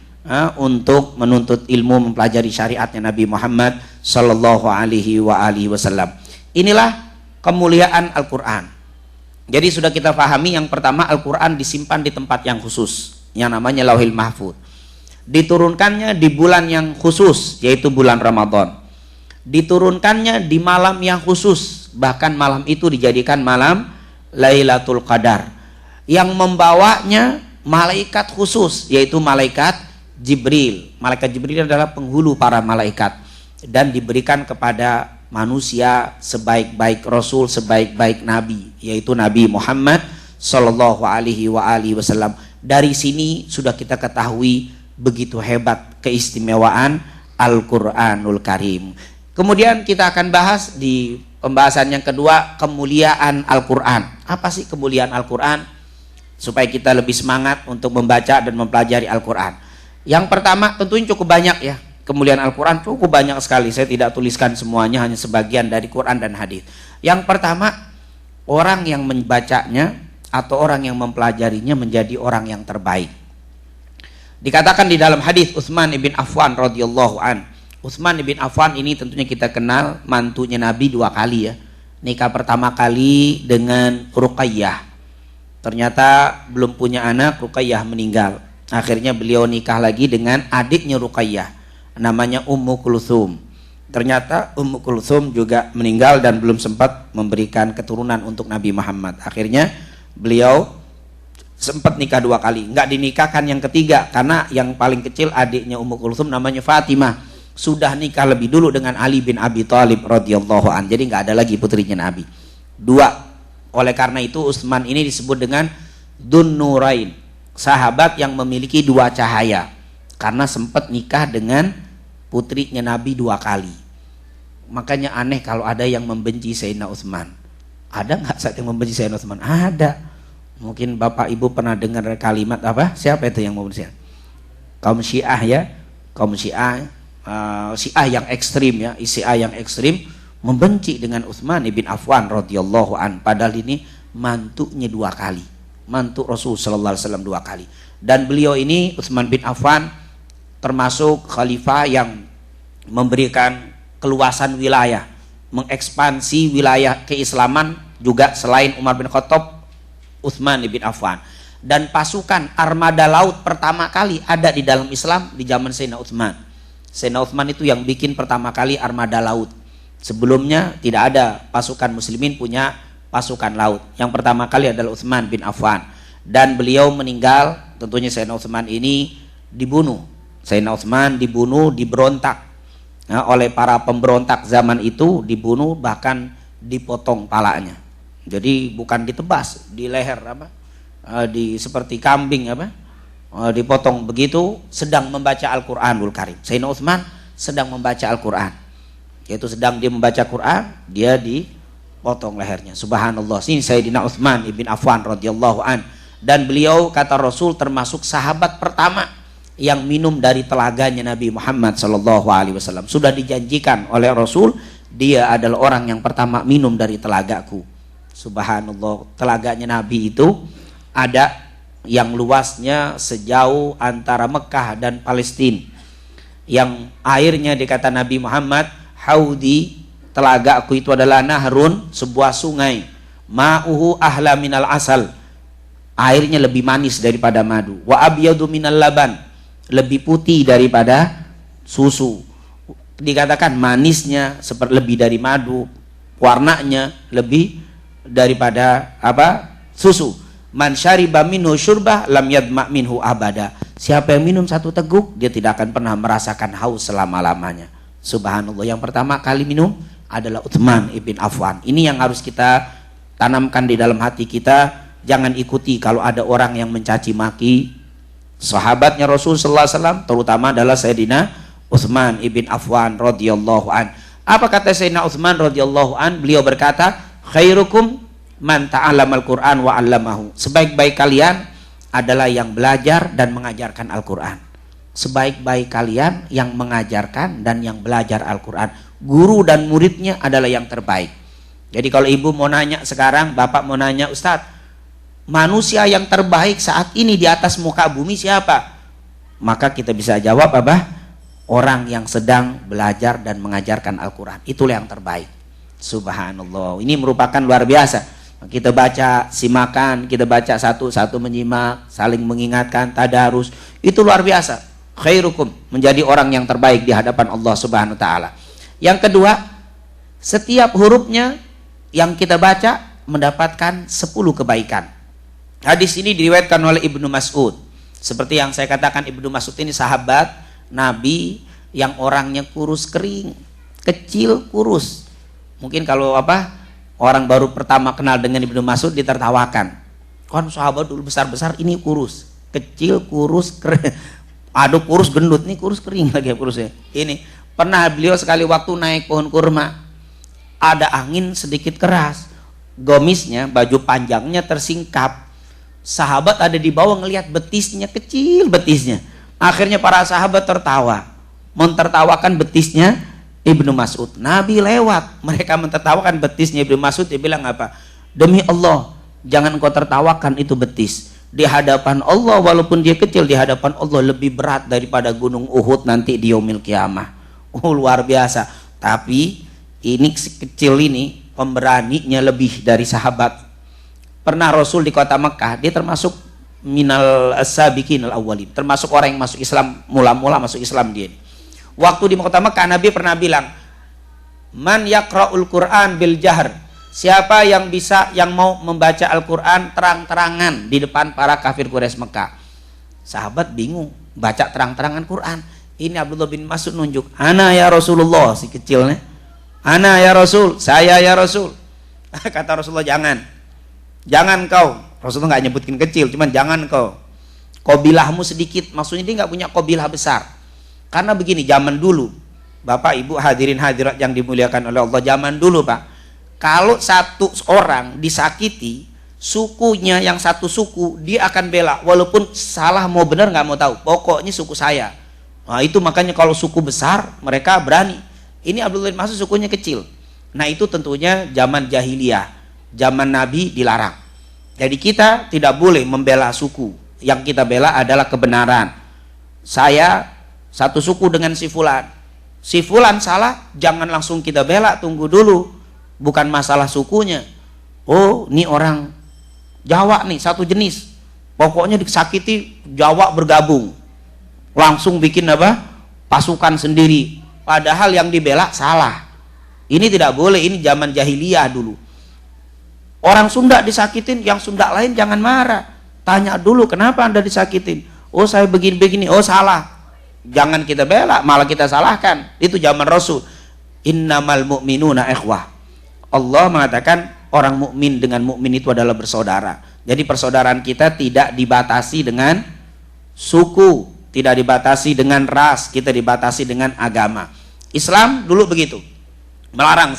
Speaker 1: untuk menuntut ilmu, mempelajari syariatnya Nabi Muhammad sallallahu alaihi wasallam. Inilah kemuliaan Al-Quran. Jadi sudah kita pahami yang pertama, Al-Quran disimpan di tempat yang khusus yang namanya Lauhil Mahfuz. Diturunkannya di bulan yang khusus yaitu bulan Ramadan. Diturunkannya di malam yang khusus, bahkan malam itu dijadikan malam Lailatul Qadar. Yang membawanya malaikat khusus yaitu malaikat Jibril. Malaikat Jibril adalah penghulu para malaikat dan diberikan kepada manusia sebaik-baik Rasul, sebaik-baik Nabi, yaitu Nabi Muhammad sallallahu alaihi wasallam. Dari sini sudah kita ketahui begitu hebat keistimewaan Al-Quranul Karim. Kemudian kita akan bahas di pembahasan yang kedua, kemuliaan Al-Quran. Apa sih kemuliaan Al-Quran? Supaya kita lebih semangat untuk membaca dan mempelajari Al-Quran. Yang pertama tentunya cukup banyak ya. Kemuliaan Al-Quran cukup banyak sekali. Saya tidak tuliskan semuanya, hanya sebagian dari Quran dan hadis. Yang pertama, orang yang membacanya atau orang yang mempelajarinya menjadi orang yang terbaik. Dikatakan di dalam hadis Utsman ibn Affan radhiyallahu an. Utsman ibn Affan ini tentunya kita kenal mantunya Nabi 2 kali ya. Nikah pertama kali dengan Ruqayyah. Ternyata belum punya anak, Ruqayyah meninggal. Akhirnya beliau nikah lagi dengan adiknya Ruqayyah, namanya Ummu Kulthum. Ternyata Ummu Kulthum juga meninggal dan belum sempat memberikan keturunan untuk Nabi Muhammad. Akhirnya beliau sempat nikah 2 kali, nggak dinikahkan yang ketiga karena yang paling kecil adiknya Ummu Kulthum namanya Fatimah sudah nikah lebih dulu dengan Ali bin Abi Thalib radhiyallahu an. Jadi nggak ada lagi putrinya Nabi. 2. Oleh karena itu Utsman ini disebut dengan Dzun Nurain, sahabat yang memiliki 2 cahaya, karena sempat nikah dengan putrinya Nabi 2 kali. Makanya aneh kalau ada yang membenci Sayyidina Utsman. Ada nggak saat yang membenci Sayyidina Utsman? Ada. Mungkin Bapak Ibu pernah dengar kalimat apa? Siapa itu yang membenci? Kaum Syiah ya. Kaum Syiah, Syiah yang ekstrim ya. Syiah yang ekstrim membenci dengan Utsman ibn Affan radhiyallahu an. Padahal ini mantunya 2 kali. Mantu Rasul sallallahu alaihi wasallam 2 kali. Dan beliau ini Utsman bin Affan termasuk khalifah yang memberikan keluasan wilayah, mengekspansi wilayah keislaman juga selain Umar bin Khattab, Utsman bin Affan. Dan pasukan armada laut pertama kali ada di dalam Islam di zaman Sayyidina Utsman. Sayyidina Utsman itu yang bikin pertama kali armada laut. Sebelumnya tidak ada pasukan muslimin punya pasukan laut. Yang pertama kali adalah Utsman bin Affan. Dan beliau meninggal, tentunya Sayyidina Utsman ini dibunuh. Sayyidina Utsman dibunuh, diberontak oleh para pemberontak zaman itu, dibunuh bahkan dipotong palanya. Jadi bukan ditebas di leher seperti kambing dipotong begitu, sedang membaca Al-Qur'anul Karim. Sayyidina Utsman sedang membaca Al-Qur'an. Yaitu sedang dia membaca Quran, dia dipotong lehernya. Subhanallah. Ini Sayyidina Utsman ibn Affan radhiyallahu an. Dan beliau kata Rasul termasuk sahabat pertama yang minum dari telaganya Nabi Muhammad sallallahu alaihi wasallam. Sudah dijanjikan oleh Rasul, dia adalah orang yang pertama minum dari telagaku. Subhanallah. Telaganya Nabi itu ada yang luasnya sejauh antara Mekah dan Palestina. Yang airnya dikata Nabi Muhammad, haudi, telagaku itu adalah nahrun, sebuah sungai. Ma'uhu ahla minal asal. Airnya lebih manis daripada madu. Wa abyadu minal laban, lebih putih daripada susu. Dikatakan manisnya seperti lebih dari madu, warnanya lebih daripada susu. Man syariba minhu syurbah lam yadma minhu abada. Siapa yang minum satu teguk, dia tidak akan pernah merasakan haus selama-lamanya. Subhanallah. Yang pertama kali minum adalah Utsman ibn Affan. Ini yang harus kita tanamkan di dalam hati kita. Jangan ikuti kalau ada orang yang mencaci maki sahabatnya Rasul sallallahu alaihi wasallam, terutama adalah Sayyidina Utsman ibn Affan radhiyallahu an. Apa kata Sayyidina Utsman radhiyallahu an? Beliau berkata, khairukum man ta'allamal Qur'an wa 'allamahu. Sebaik-baik kalian adalah yang belajar dan mengajarkan Al-Qur'an. Sebaik-baik kalian yang mengajarkan dan yang belajar Al-Qur'an. Guru dan muridnya adalah yang terbaik. Jadi kalau ibu mau nanya sekarang, bapak mau nanya, Ustadz, manusia yang terbaik saat ini di atas muka bumi siapa? Maka kita bisa jawab orang yang sedang belajar dan mengajarkan Al-Qur'an. Itulah yang terbaik. Subhanallah. Ini merupakan luar biasa. Kita baca, simakan, kita baca satu-satu menyimak, saling mengingatkan, tadarus. Itu luar biasa. Khairukum, menjadi orang yang terbaik di hadapan Allah Subhanahu wa taala. Yang kedua, setiap hurufnya yang kita baca mendapatkan 10 kebaikan. Hadis ini diriwayatkan oleh Ibnu Mas'ud. Seperti yang saya katakan, Ibnu Mas'ud ini sahabat Nabi yang orangnya kurus kering, kecil kurus. Mungkin kalau orang baru pertama kenal dengan Ibnu Mas'ud ditertawakan. Kan sahabat dulu besar-besar, ini kurus, kecil, kurus, kering. Aduh, kurus gendut, nih kurus kering lagi kurusnya. Ini pernah beliau sekali waktu naik pohon kurma, ada angin sedikit keras, gomisnya, baju panjangnya tersingkap. Sahabat ada di bawah ngelihat betisnya, kecil betisnya. Akhirnya para sahabat tertawa, mentertawakan betisnya Ibnu Mas'ud. Nabi lewat, mereka mentertawakan betisnya Ibnu Mas'ud. Dia bilang apa? Demi Allah, jangan kau tertawakan itu betis. Di hadapan Allah, walaupun dia kecil, di hadapan Allah lebih berat daripada gunung Uhud nanti di yaumil qiyamah. Luar biasa. Tapi ini kecil ini pemberaninya lebih dari sahabat. Pernah Rasul di kota Mekah, dia termasuk minal as-sabiqin al-awwalin, termasuk orang yang masuk Islam, mula-mula masuk Islam dia. Waktu di kota Mekah, Nabi pernah bilang, man yaqra'ul Qur'an bil jahr, siapa yang mau membaca Al-Quran terang-terangan di depan para kafir Quraisy Mekah. Sahabat bingung, baca terang-terangan Quran. Ini Abdullah bin Mas'ud nunjuk, ana ya Rasulullah, si kecilnya, ana ya Rasul, saya ya Rasul. Kata Rasulullah, jangan kau. Rasulullah nggak nyebutin kecil, cuman jangan kau. Qabilahmu sedikit, maksudnya dia nggak punya qabilah besar. Karena begini, zaman dulu, Bapak Ibu hadirin hadirat yang dimuliakan oleh Allah, zaman dulu Pak, kalau satu orang disakiti, sukunya yang satu suku, dia akan bela, walaupun salah mau benar nggak mau tahu, pokoknya suku saya. Nah itu makanya kalau suku besar, mereka berani. Ini Abdullah bin Mas'ud sukunya kecil. Nah itu tentunya zaman jahiliyah, zaman Nabi dilarang. Jadi kita tidak boleh membela suku, yang kita bela adalah kebenaran. Saya satu suku dengan si fulan salah, jangan langsung kita bela, tunggu dulu, bukan masalah sukunya. Oh ini orang Jawa nih, satu jenis, Pokoknya disakiti, Jawa bergabung. Langsung bikin apa? Pasukan sendiri. Padahal yang dibela salah. Ini tidak boleh, ini zaman jahiliyah dulu. Orang Sunda disakitin, yang Sunda lain jangan marah. Tanya dulu, kenapa Anda disakitin? Oh, saya begini-begini. Oh, salah. Jangan kita bela, malah kita salahkan. Itu zaman Rasul. Innamal mu'minuna ikhwah. Allah mengatakan orang mukmin dengan mukmin itu adalah bersaudara. Jadi persaudaraan kita tidak dibatasi dengan suku, tidak dibatasi dengan ras, kita dibatasi dengan agama. Islam dulu begitu, melarang.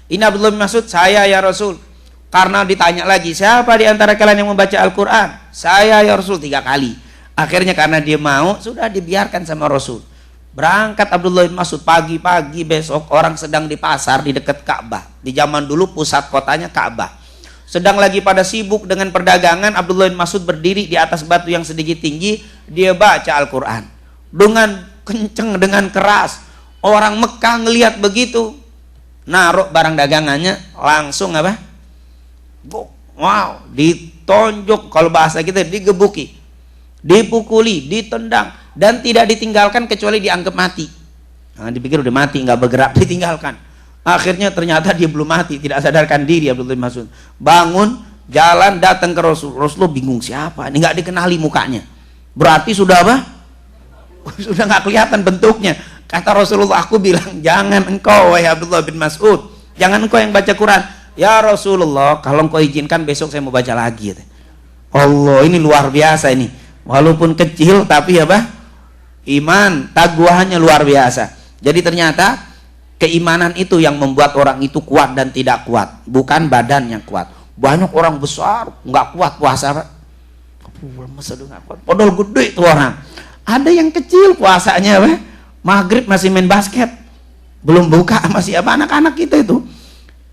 Speaker 1: Ini Abdullah bin Mas'ud, saya ya Rasul. Karena ditanya lagi, siapa di antara kalian yang membaca Al-Quran? Saya ya Rasul 3 kali. Akhirnya karena dia mau, sudah dibiarkan sama Rasul. Berangkat Abdullah bin Mas'ud pagi-pagi besok, orang sedang di pasar di dekat Ka'bah. Di zaman dulu pusat kotanya Ka'bah. Sedang lagi pada sibuk dengan perdagangan, Abdullah bin Mas'ud berdiri di atas batu yang sedikit tinggi, dia baca Al-Quran dengan kenceng, dengan keras. Orang Mekah ngelihat begitu, naruh barang dagangannya, langsung apa? Wow, ditonjok, kalau bahasa kita digebuki, dipukuli, ditendang, dan tidak ditinggalkan kecuali dianggap mati. Nah, dipikir udah mati, nggak bergerak, ditinggalkan. Akhirnya ternyata dia belum mati, tidak sadarkan diri Abdullah bin Mas'ud. Bangun, jalan, datang ke Rasul. Rasulullah bingung, siapa? Ini nggak dikenali mukanya. Berarti sudah apa? Sudah nggak kelihatan bentuknya. Kata Rasulullah, aku bilang, jangan engkau wahai Abdullah bin Mas'ud, jangan engkau yang baca Quran. Ya Rasulullah, kalau engkau izinkan besok saya mau baca lagi. Allah, ini luar biasa ini. Walaupun kecil tapi apa? Iman, takwaannya luar biasa. Jadi ternyata keimanan itu yang membuat orang itu kuat dan tidak kuat, bukan badan yang kuat. Banyak orang besar nggak kuat puasa, Pak. Masa nggak kuat? Padahal gede itu orang. Ada yang kecil puasanya, Pak. Maghrib masih main basket, belum buka masih apa, anak-anak kita itu.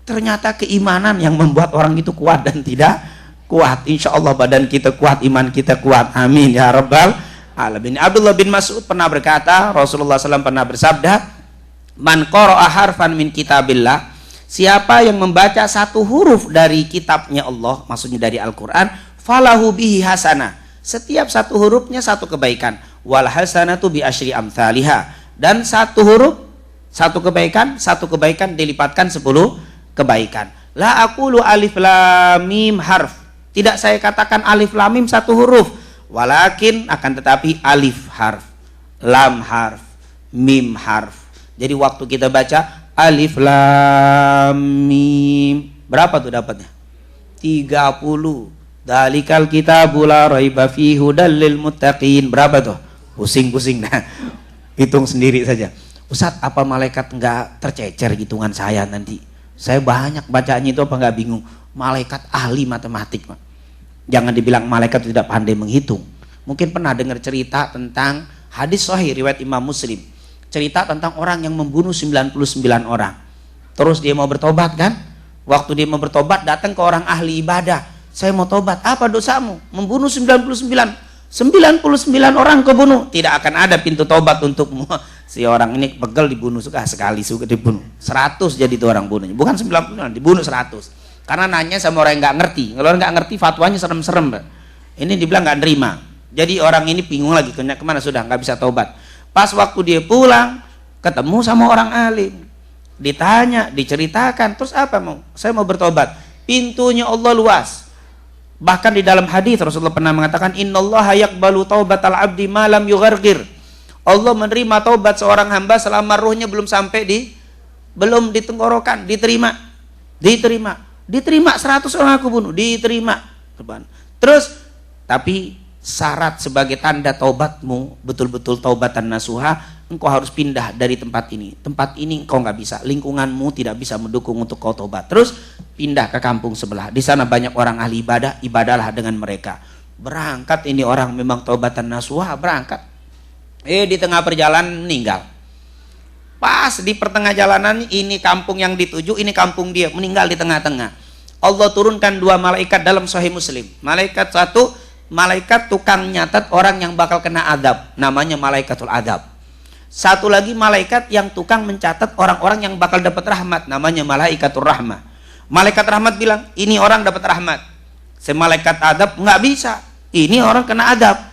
Speaker 1: Ternyata keimanan yang membuat orang itu kuat dan tidak kuat. Insya Allah badan kita kuat, iman kita kuat. Amin ya rabbal alamin. Abdullah bin Mas'ud pernah berkata, Rasulullah SAW pernah bersabda, man qara'a harfan min kitabillah, siapa yang membaca satu huruf dari kitabnya Allah, maksudnya dari Al-Quran, falahu bihi hasanah, setiap satu hurufnya satu kebaikan, wal hasanatu bi asyri amthaliha, dan satu huruf satu kebaikan dilipatkan 10 kebaikan. La aqulu alif lam mim harf, tidak saya katakan alif lam mim satu huruf, walakin akan tetapi alif harf, lam harf, mim harf. Jadi waktu kita baca alif lam mim, berapa tuh dapatnya? 30. Dalikal kitabul la raiba fihi hudal lil muttaqin. Berapa tuh? Pusing-pusing dah. Hitung sendiri saja. Ustaz, apa malaikat enggak tercecer hitungan saya nanti? Saya banyak bacanya itu, apa enggak bingung? Malaikat ahli matematik, Pak. Jangan dibilang malaikat tidak pandai menghitung. Mungkin pernah dengar cerita tentang hadis sahih riwayat Imam Muslim. Cerita tentang orang yang membunuh 99 orang. Terus dia mau bertobat kan? Waktu dia mau bertobat datang ke orang ahli ibadah. Saya mau tobat. Apa dosamu? Membunuh 99 orang kebunuh. Tidak akan ada pintu tobat untukmu. Si orang ini pegel dibunuh, suka sekali suka dibunuh. 100 jadi itu orang bunuhnya. Bukan 99, dibunuh 100. Karena nanya sama orang yang nggak ngerti. Kalau orang nggak ngerti fatwanya serem-serem, Pak. Ini dibilang nggak nerima. Jadi orang ini bingung lagi, kemana sudah nggak bisa tobat. Pas waktu dia pulang, ketemu sama orang alim. Ditanya, diceritakan, terus apa mau? Saya mau bertobat. Pintunya Allah luas. Bahkan di dalam hadis Rasulullah pernah mengatakan, innallaha yaqbalu taubatal abdi ma lam yughargir. Allah menerima taubat seorang hamba selama ruhnya belum sampai belum di tenggorokan, diterima. 100 orang aku bunuh, diterima. Terus, tapi syarat sebagai tanda taubatmu betul-betul taubatan nasuha, engkau harus pindah dari tempat ini. Tempat ini engkau nggak bisa, lingkunganmu tidak bisa mendukung untuk kau taubat. Terus pindah ke kampung sebelah. Di sana banyak orang ahli ibadah, ibadahlah dengan mereka. Berangkat ini orang memang taubatan nasuha, berangkat. Di tengah perjalanan meninggal. Pas di pertengah jalanan, ini kampung yang dituju, ini kampung dia, meninggal di tengah-tengah. Allah turunkan 2 malaikat dalam Sahih Muslim. Malaikat satu, malaikat tukang nyatat orang yang bakal kena adab, namanya malaikatul adab. Satu lagi malaikat yang tukang mencatat orang-orang yang bakal dapat rahmat, namanya malaikatul rahmah. Malaikat rahmat bilang, ini orang dapat rahmat. Malaikat adab nggak bisa, Ini orang kena adab.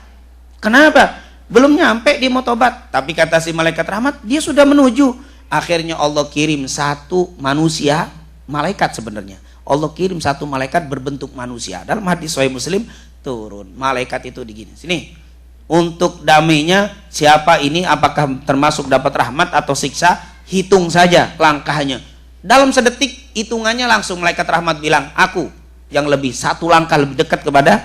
Speaker 1: Kenapa? Belum nyampe dia mau tobat, tapi kata si malaikat rahmat dia sudah menuju. Akhirnya Allah kirim satu manusia, malaikat sebenarnya. Allah kirim satu malaikat berbentuk manusia. Dalam hadis Sahih Muslim turun malaikat itu begini. Sini. Untuk damainya siapa ini, apakah termasuk dapat rahmat atau siksa? Hitung saja langkahnya. Dalam sedetik hitungannya langsung malaikat rahmat bilang, aku yang lebih satu langkah lebih dekat kepada.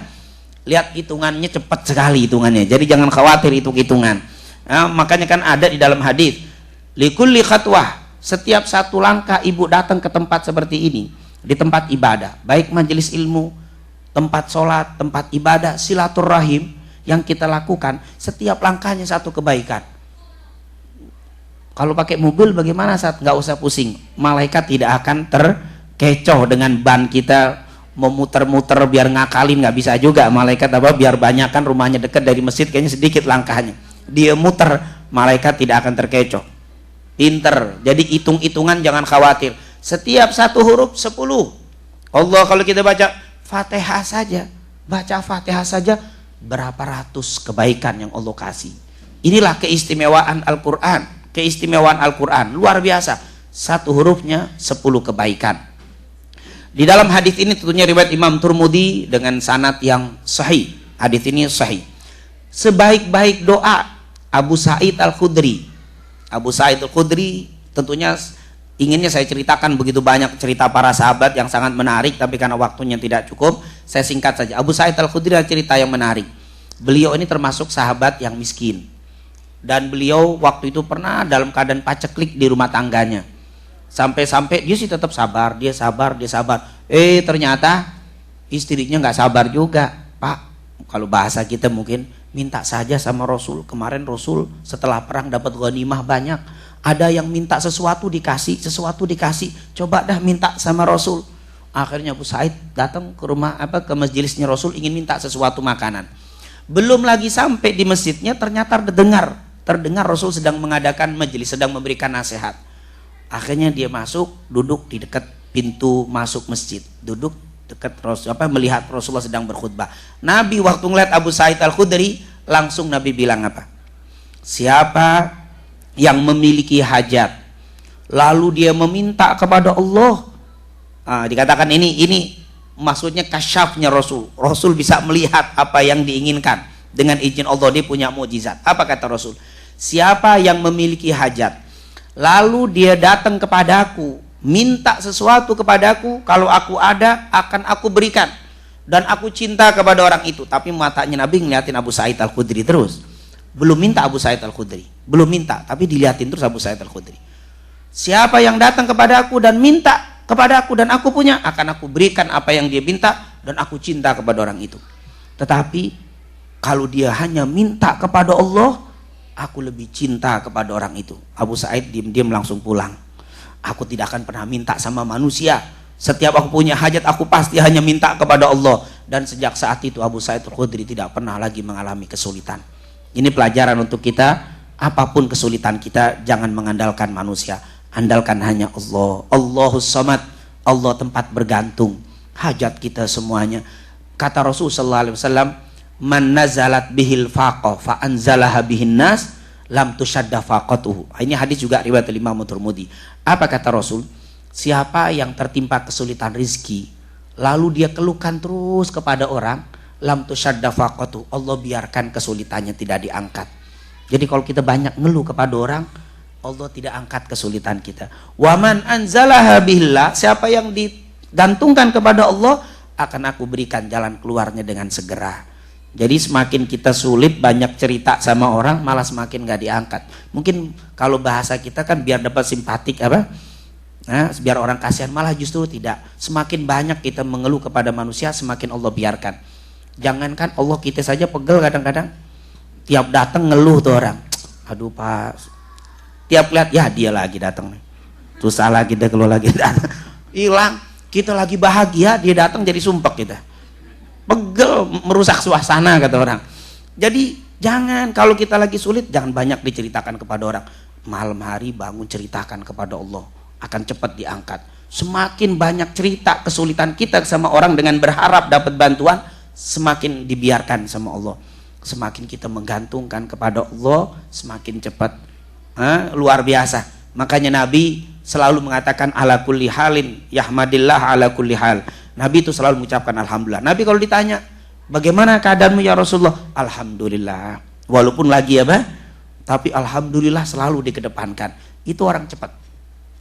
Speaker 1: Lihat hitungannya cepat sekali hitungannya. Jadi jangan khawatir hitung-hitungan. Nah, makanya kan ada di dalam hadis, likulli khatwah, setiap satu langkah ibu datang ke tempat seperti ini, di tempat ibadah, baik majelis ilmu, tempat sholat, tempat ibadah, silaturahim yang kita lakukan, setiap langkahnya satu kebaikan. Kalau pakai mobil bagaimana saat nggak usah pusing, malaikat tidak akan terkecoh dengan ban kita memuter-muter biar ngakalin, nggak bisa juga. Malaikat apa biar banyak kan rumahnya dekat dari masjid, kayaknya sedikit langkahnya, dia muter, malaikat tidak akan terkecoh. Pinter, jadi hitung-hitungan jangan khawatir. Setiap satu huruf 10. Allah kalau kita baca Fatihah saja, baca Fatihah saja berapa ratus kebaikan yang Allah kasih. Inilah keistimewaan Al-Quran. Keistimewaan Al-Quran luar biasa. Satu hurufnya 10 kebaikan. Di dalam hadis ini tentunya riwayat Imam Turmudi dengan sanad yang sahih. Hadis ini sahih. Sebaik-baik doa Abu Sa'id Al-Khudri. Abu Sa'id Al-Khudri tentunya inginnya saya ceritakan begitu banyak cerita para sahabat yang sangat menarik, tapi karena waktunya tidak cukup, saya singkat saja. Abu Sa'id Al-Khudri adalah cerita yang menarik. Beliau ini termasuk sahabat yang miskin. Dan beliau waktu itu pernah dalam keadaan paceklik di rumah tangganya. Sampai-sampai dia sih tetap sabar, dia sabar. Ternyata istrinya nggak sabar juga. Pak, kalau bahasa kita mungkin, minta saja sama Rasul. Kemarin Rasul setelah perang dapat ghanimah banyak. Ada yang minta sesuatu dikasih. Coba dah minta sama Rasul. Akhirnya Abu Sa'id datang ke rumah ke majelisnya Rasul, ingin minta sesuatu makanan. Belum lagi sampai di masjidnya ternyata terdengar Rasul sedang mengadakan majelis, sedang memberikan nasihat. Akhirnya dia masuk, duduk di dekat pintu masuk masjid. Duduk dekat Rasul, melihat Rasulullah sedang berkhutbah. Nabi waktu ngeliat Abu Sa'id Al-Khudri, langsung Nabi bilang apa? Siapa yang memiliki hajat lalu dia meminta kepada Allah, dikatakan ini maksudnya kasyafnya Rasul. Rasul bisa melihat apa yang diinginkan dengan izin Allah, dia punya mukjizat. Apa kata Rasul? Siapa yang memiliki hajat lalu dia datang kepadaku, minta sesuatu kepadaku, kalau aku ada akan aku berikan, dan aku cinta kepada orang itu. Tapi matanya Nabi ngeliatin Abu Sa'id Al-Khudri terus. Belum minta Abu Sa'id Al-Khudri, belum minta, tapi diliatin terus Abu Sa'id Al-Khudri. Siapa yang datang kepadaku dan minta kepadaku dan aku punya, akan aku berikan apa yang dia minta, dan aku cinta kepada orang itu. Tetapi kalau dia hanya minta kepada Allah, aku lebih cinta kepada orang itu. Abu Sa'id diam-diam langsung pulang. Aku tidak akan pernah minta sama manusia. Setiap aku punya hajat, aku pasti hanya minta kepada Allah. Dan sejak saat itu Abu Sa'id Al-Khudri tidak pernah lagi mengalami kesulitan. Ini pelajaran untuk kita. Apapun kesulitan kita, jangan mengandalkan manusia, andalkan hanya Allah. Allahus Samad, Allah tempat bergantung hajat kita semuanya. Kata Rasul sallallahu alaihi wasallam, man nazalat bihil faqah fa anzalaha bihin nas lam tushadda faqatuhu. Ini hadis juga riwayat Imam Turmudi. Apa kata Rasul? Siapa yang tertimpa kesulitan rizki lalu dia keluhkan terus kepada orang, lam tushadda faqatuhu, Allah biarkan kesulitannya tidak diangkat. Jadi kalau kita banyak ngeluh kepada orang, Allah tidak angkat kesulitan kita. Waman anzalaha billah, siapa yang digantungkan kepada Allah, akan aku berikan jalan keluarnya dengan segera. Jadi semakin kita sulit banyak cerita sama orang, malah semakin gak diangkat. Mungkin kalau bahasa kita kan biar dapat simpatik biar orang kasihan, malah justru tidak. Semakin banyak kita mengeluh kepada manusia, semakin Allah biarkan. Jangankan Allah, kita saja pegel kadang-kadang. Tiap datang ngeluh tuh orang, aduh Pak, tiap lihat ya dia lagi datang nih, susah lagi dia keluar lagi datang, hilang. Kita lagi bahagia dia datang jadi sumpek kita. Pegel, merusak suasana kata orang. Jadi jangan, kalau kita lagi sulit jangan banyak diceritakan kepada orang. Malam hari bangun ceritakan kepada Allah, akan cepat diangkat. Semakin banyak cerita kesulitan kita sama orang dengan berharap dapat bantuan, semakin dibiarkan sama Allah. Semakin kita menggantungkan kepada Allah, semakin cepat. Luar biasa. Makanya Nabi selalu mengatakan ala kulli halin yahmadillah ala kulli hal. Nabi itu selalu mengucapkan alhamdulillah. Nabi kalau ditanya, bagaimana keadaanmu ya Rasulullah? Alhamdulillah. Walaupun lagi tapi alhamdulillah selalu dikedepankan. Itu orang cepat.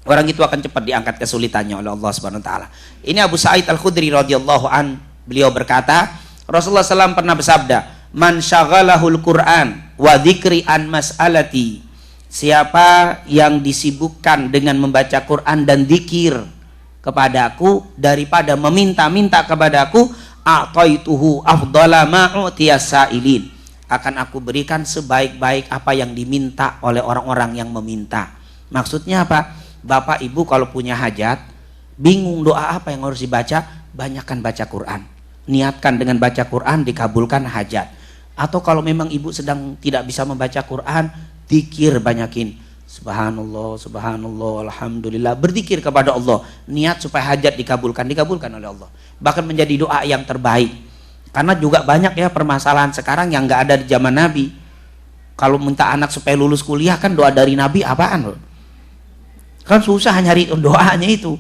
Speaker 1: Orang itu akan cepat diangkat kesulitannya oleh Allah Subhanahu wa taala. Ini Abu Sa'id Al-Khudri radhiyallahu an, beliau berkata, Rasulullah SAW pernah bersabda, "Man syaghalahul Qur'an wa dzikri an mas'alati." Siapa yang disibukkan dengan membaca Quran dan zikir kepadaku daripada meminta-minta kepadaku, a'taituhu afdhala ma u'tiyas sa'ilin. Akan aku berikan sebaik-baik apa yang diminta oleh orang-orang yang meminta. Maksudnya apa? Bapak ibu kalau punya hajat, bingung doa apa yang harus dibaca, banyakkan baca Quran. Niatkan dengan baca Quran dikabulkan hajat. Atau kalau memang ibu sedang tidak bisa membaca Quran, zikir banyakin. Subhanallah, subhanallah, alhamdulillah. Berzikir kepada Allah. Niat supaya hajat dikabulkan oleh Allah. Bahkan menjadi doa yang terbaik. Karena juga banyak ya permasalahan sekarang yang nggak ada di zaman Nabi. Kalau minta anak supaya lulus kuliah kan doa dari Nabi apaan loh? Kan susah nyari doanya itu.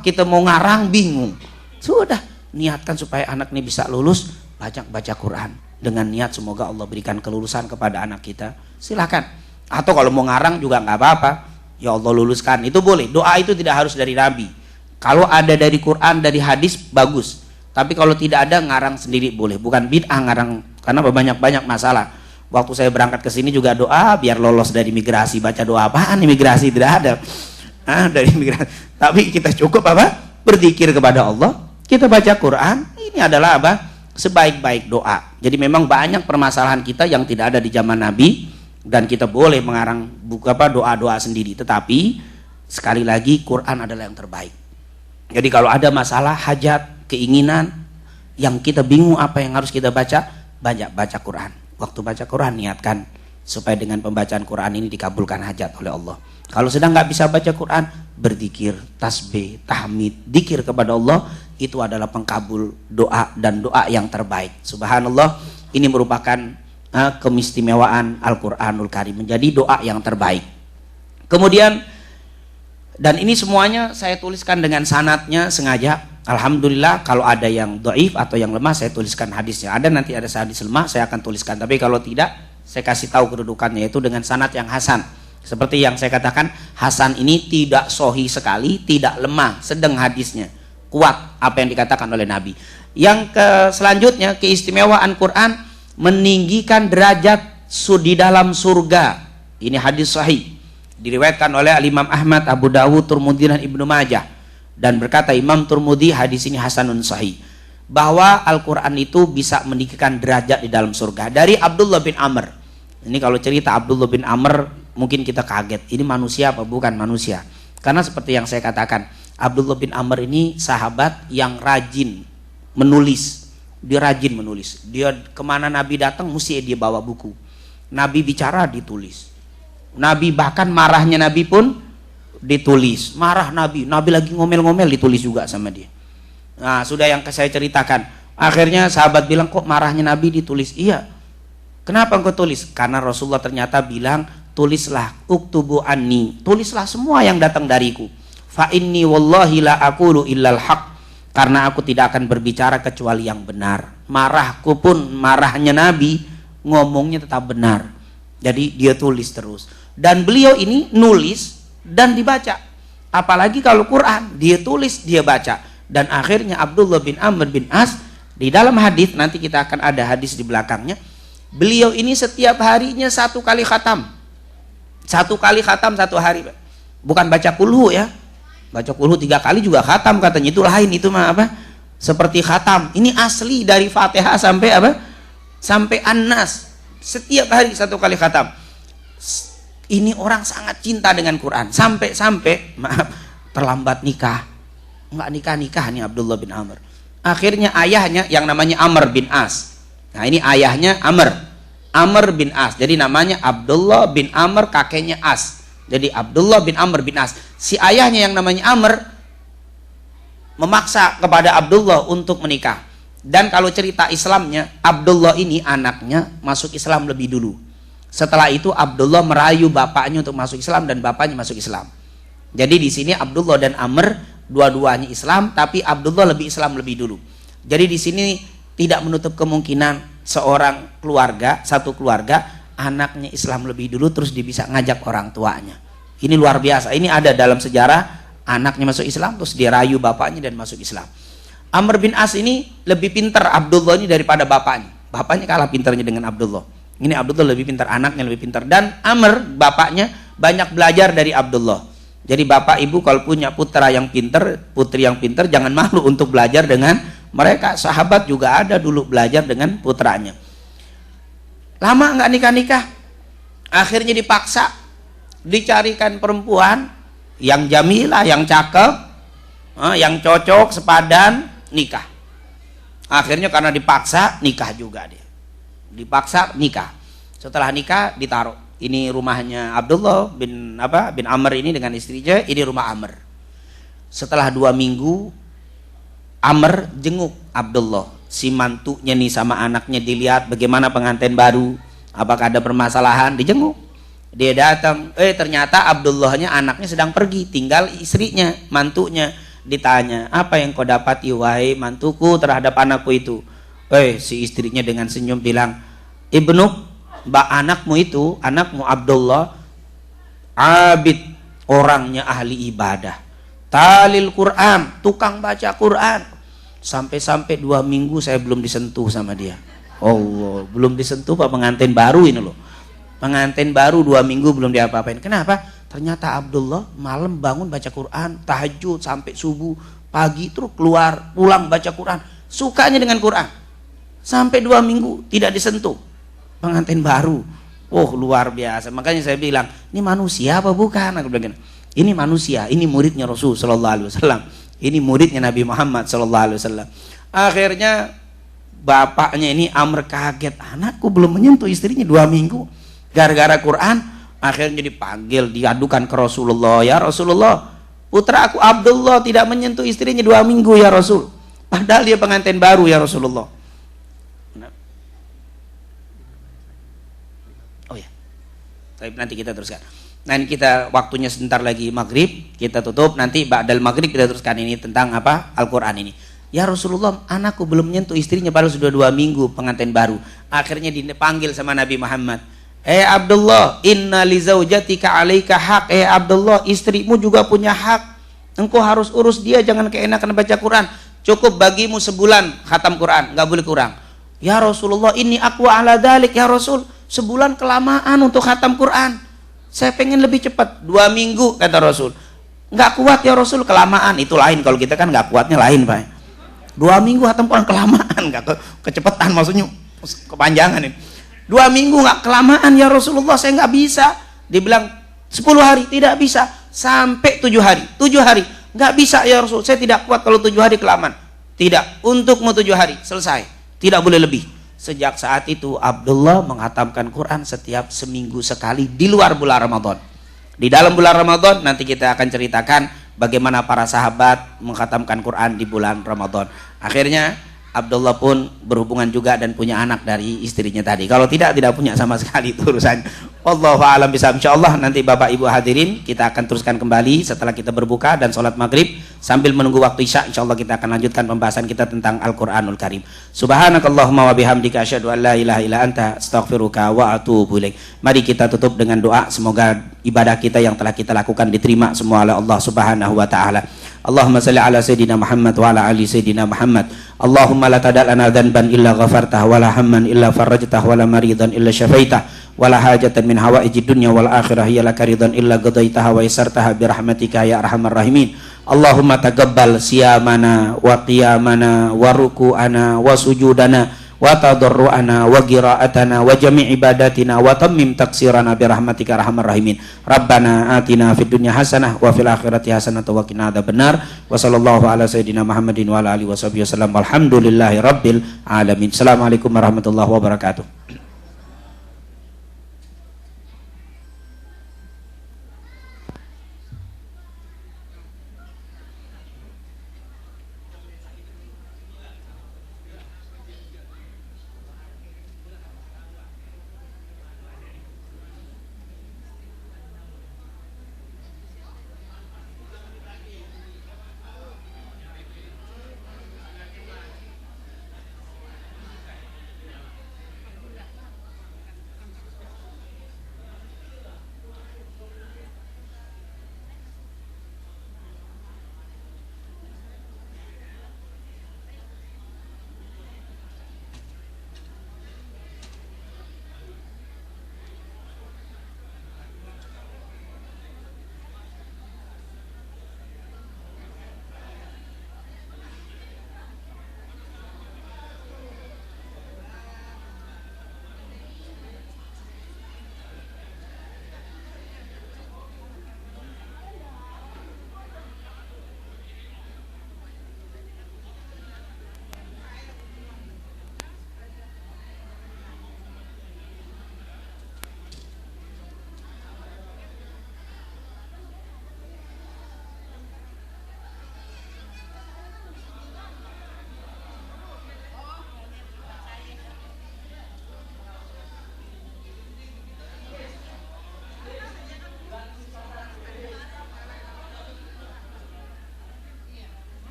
Speaker 1: Kita mau ngarang bingung. Sudah niatkan supaya anak ini bisa lulus, baca Quran dengan niat semoga Allah berikan kelulusan kepada anak kita. Silakan. Atau kalau mau ngarang juga nggak apa-apa. Ya Allah luluskan, itu boleh. Doa itu tidak harus dari Nabi. Kalau ada dari Quran, dari hadis bagus. Tapi kalau tidak ada, ngarang sendiri boleh. Bukan bid'ah ngarang, karena banyak masalah. Waktu saya berangkat ke sini juga doa biar lolos dari migrasi. Baca doa apaan imigrasi? Tidak ada. Dari migrasi. Tapi kita cukup berzikir kepada Allah. Kita baca Quran. Ini adalah sebaik-baik doa. Jadi memang banyak permasalahan kita yang tidak ada di zaman Nabi, dan kita boleh mengarang buku doa-doa sendiri. Tetapi sekali lagi Quran adalah yang terbaik. Jadi kalau ada masalah hajat, keinginan yang kita bingung apa yang harus kita baca, banyak baca Quran. Waktu baca Quran niatkan supaya dengan pembacaan Quran ini dikabulkan hajat oleh Allah. Kalau sedang nggak bisa baca Quran, berzikir, tasbih, tahmid, dzikir kepada Allah, itu adalah pengkabul doa dan doa yang terbaik. Subhanallah, ini merupakan keistimewaan Al-Quranul Karim, menjadi doa yang terbaik. Kemudian, dan ini semuanya saya tuliskan dengan sanadnya sengaja. Alhamdulillah, kalau ada yang dhaif atau yang lemah saya tuliskan hadisnya. Ada nanti ada hadis lemah saya akan tuliskan. Tapi kalau tidak, saya kasih tahu kedudukannya, yaitu dengan sanad yang hasan. Seperti yang saya katakan, hasan ini tidak sahih sekali, tidak lemah, sedang hadisnya. Kuat apa yang dikatakan oleh Nabi. Yang selanjutnya, keistimewaan Quran meninggikan derajat di dalam surga. Ini hadis sahih. Diriwayatkan oleh Imam Ahmad, Abu Dawud, Tirmidzi dan Ibnu Majah. Dan berkata Imam Tirmidzi, hadis ini hasanun sahih, bahwa Al-Quran itu bisa meninggikan derajat di dalam surga. Dari Abdullah bin Amr. Ini kalau cerita Abdullah bin Amr mungkin kita kaget, ini manusia apa bukan manusia? Karena seperti yang saya katakan, Abdullah bin Amr ini sahabat yang rajin menulis. Dia rajin menulis. Dia kemana Nabi datang mesti dia bawa buku. Nabi bicara ditulis. Nabi bahkan marahnya Nabi pun ditulis. Marah Nabi lagi ngomel-ngomel ditulis juga sama dia. Nah, sudah yang saya ceritakan. Akhirnya sahabat bilang, kok marahnya Nabi ditulis? Iya. Kenapa engkau tulis? Karena Rasulullah ternyata bilang, tulislah uktubu anni. Tulislah semua yang datang dariku. Fa inni wallahi la aqulu illal haq. Karena aku tidak akan berbicara kecuali yang benar. Marahku pun marahnya Nabi, ngomongnya tetap benar. Jadi dia tulis terus. Dan beliau ini nulis dan dibaca. Apalagi kalau Quran, dia tulis, dia baca. Dan akhirnya Abdullah bin Amr bin As, di dalam hadis, nanti kita akan ada hadis di belakangnya, beliau ini setiap harinya 1 kali khatam. 1 kali khatam 1 hari. Bukan baca kulhu ya. Baca kulhu 3 kali juga khatam katanya. Itu lain, itu mah seperti khatam. Ini asli dari Fatihah sampai sampai An-Nas. Setiap hari 1 kali khatam. Ini orang sangat cinta dengan Quran. Sampai terlambat nikah. Enggak nikah nih Abdullah bin Amr. Akhirnya ayahnya yang namanya Amr bin As. Nah, ini ayahnya Amr bin As. Jadi namanya Abdullah bin Amr, kakeknya As. Jadi Abdullah bin Amr bin As. Si ayahnya yang namanya Amr memaksa kepada Abdullah untuk menikah. Dan kalau cerita Islamnya, Abdullah ini anaknya masuk Islam lebih dulu. Setelah itu Abdullah merayu bapaknya untuk masuk Islam dan bapaknya masuk Islam. Jadi di sini Abdullah dan Amr dua-duanya Islam, tapi Abdullah lebih Islam lebih dulu. Jadi di sini tidak menutup kemungkinan seorang keluarga, satu keluarga, anaknya Islam lebih dulu terus dia bisa ngajak orang tuanya. Ini luar biasa. Ini ada dalam sejarah, anaknya masuk Islam terus dia rayu bapaknya dan masuk Islam. Amr bin As ini lebih pintar Abdullah ini daripada bapaknya. Bapaknya kalah pintarnya dengan Abdullah. Ini Abdullah lebih pintar, anaknya lebih pintar. Dan Amr, bapaknya, banyak belajar dari Abdullah. Jadi bapak ibu kalau punya putra yang pintar, putri yang pintar, jangan malu untuk belajar dengan mereka. Sahabat juga ada dulu belajar dengan putranya. Lama nggak nikah-nikah, akhirnya dipaksa, dicarikan perempuan yang jamilah, yang cakep, yang cocok, sepadan, nikah. Akhirnya karena dipaksa, nikah juga dia. Dipaksa nikah. Setelah nikah ditaruh. Ini rumahnya Abdullah bin Amr ini dengan istrinya, ini rumah Amr. Setelah 2 minggu Amr jenguk Abdullah, si mantunya nih sama anaknya, dilihat bagaimana pengantin baru, apakah ada permasalahan, dijenguk. Dia datang, ternyata Abdullahnya anaknya sedang pergi, tinggal istrinya, mantunya. Ditanya, apa yang kau dapati wahai mantuku terhadap anakku itu? Si istrinya dengan senyum bilang, Ibnu, anakmu itu, anakmu Abdullah, abid, orangnya ahli ibadah, talil Quran, tukang baca Quran. Sampai-sampai 2 minggu saya belum disentuh sama dia. Allah, belum disentuh Pak, pengantin baru ini loh. Pengantin baru 2 minggu belum diapa-apain. Kenapa? Ternyata Abdullah malam bangun baca Quran, tahajud sampai subuh, pagi terus keluar, pulang baca Quran. Sukanya dengan Quran. Sampai 2 minggu tidak disentuh. Pengantin baru. Luar biasa. Makanya saya bilang, ini manusia apa bukan? Aku bilang, ini manusia, ini muridnya Rasul sallallahu alaihi wasallam. Ini muridnya Nabi Muhammad sallallahu alaihi wasallam. Akhirnya bapaknya ini Amr kaget, anakku belum menyentuh istrinya 2 minggu. Gara-gara Quran, akhirnya dipanggil, diadukan ke Rasulullah. Ya Rasulullah, putra aku Abdullah tidak menyentuh istrinya 2 minggu ya Rasul. Padahal dia pengantin baru ya Rasulullah. Tapi nanti kita teruskan. Nah ini kita waktunya sebentar lagi maghrib, kita tutup, nanti ba'dal maghrib kita teruskan ini tentang apa? Al-Quran ini. Ya Rasulullah, anakku belum menyentuh istrinya padahal sudah 2 minggu pengantin baru. Akhirnya dipanggil sama Nabi Muhammad. Abdullah, inna li zaujatika alaika haq. Abdullah, istrimu juga punya hak. Engkau harus urus dia, jangan keenakan baca Quran. Cukup bagimu sebulan khatam Quran, nggak boleh kurang. Ya Rasulullah, ini aku ala dalik ya Rasul. Sebulan kelamaan untuk khatam Quran. Saya pengen lebih cepat. 2 minggu kata Rasul. Nggak kuat ya Rasul, kelamaan. Itu lain, kalau kita kan nggak kuatnya lain Pak. 2 minggu khatam Quran kelamaan, nggak kecepatan, maksudnya kepanjangan ini. 2 minggu nggak kelamaan ya Rasulullah, saya nggak bisa. Dibilang 10 hari, tidak bisa. Sampai 7 hari. 7 hari, nggak bisa ya Rasul, saya tidak kuat kalau 7 hari kelamaan. Tidak, untukmu 7 hari, selesai. Tidak boleh lebih. Sejak saat itu Abdullah menghatamkan Quran setiap seminggu sekali di luar bulan Ramadan. Di dalam bulan Ramadan nanti kita akan ceritakan bagaimana para sahabat menghatamkan Quran di bulan Ramadan. Akhirnya Abdullah pun berhubungan juga dan punya anak dari istrinya tadi. Kalau tidak punya sama sekali itu urusan. Wallahu a'lam bishawab. Insyaallah nanti Bapak Ibu hadirin kita akan teruskan kembali setelah kita berbuka dan sholat maghrib sambil menunggu waktu isya. Insyaallah kita akan lanjutkan pembahasan kita tentang Al-Qur'anul Karim. Subhanakallahumma wa bihamdika asyhadu an la ilaha illa anta astaghfiruka wa atubu ilaik. Mari kita tutup dengan doa, semoga ibadah kita yang telah kita lakukan diterima semua oleh Allah Subhanahu wa taala. Allahumma salli ala sayyidina Muhammad wa ala ali sayyidina Muhammad. Allahumma la tada' lana dhanban illa ghafartah wa la hamman illa farajtah wa la maridan illa syafaitah wa la hajatan min hawaijid dunya wal akhirah hiya laka ridan illa qadaitaha wa yassartaha bi rahmatika ya arhamar rahimin. Allahumma taqabbal siyamana wa qiyamana wa ruku'ana wa sujudana wa tadarru'ana wa qira'atana wa jami' ibadatina wa tammim taksirana bi rahmatika arhamar rahimin. Rabbana atina fid dunya hasanah wa fil akhirati hasanah wa qina adzabannar. Wa sallallahu ala sayyidina Muhammadin wa ala alihi washabbihi wasallam. Walhamdulillahi rabbil alamin. Assalamualaikum warahmatullahi wabarakatuh.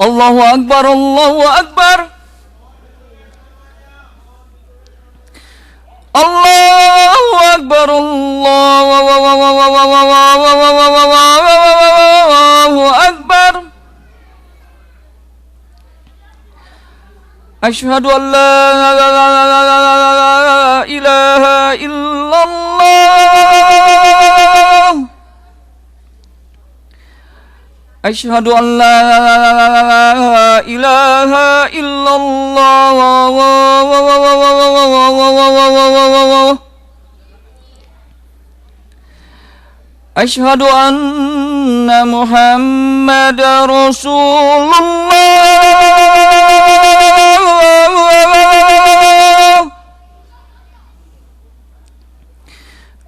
Speaker 2: Allahu Akbar, Allahu Akbar. Allahu Akbar, Allahu Akbar. Asyhadu an la ilaha illallah. Asyhadu an la ilaha illallah. Asyhadu anna Muhammadar Rasulullah.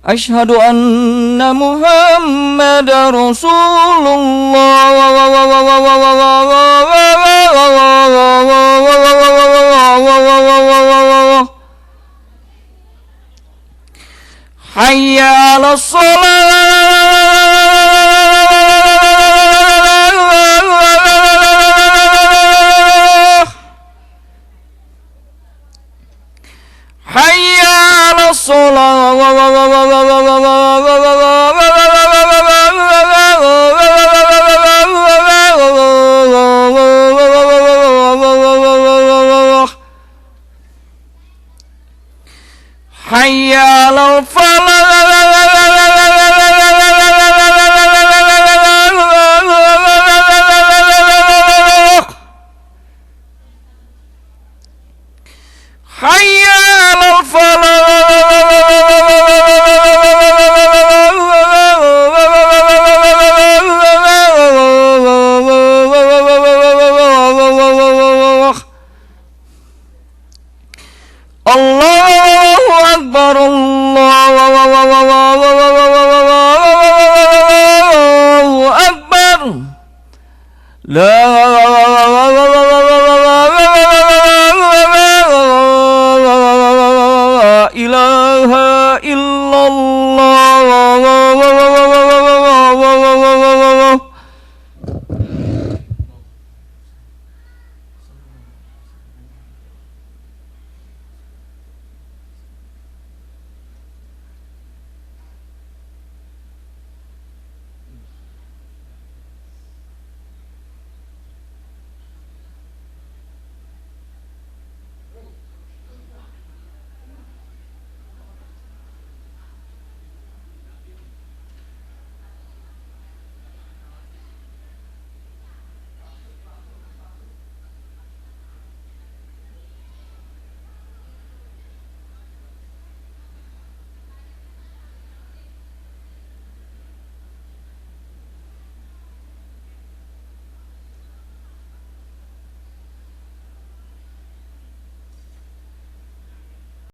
Speaker 2: Asyhadu anna Muhammadar Rasulullah. Hayya 'alas shalah. Hayya 'alas shalah. Hayya 'alal falah. Hayya 'alal falah. Allahu Akbar, Allahu Akbar. La ilaha illallah.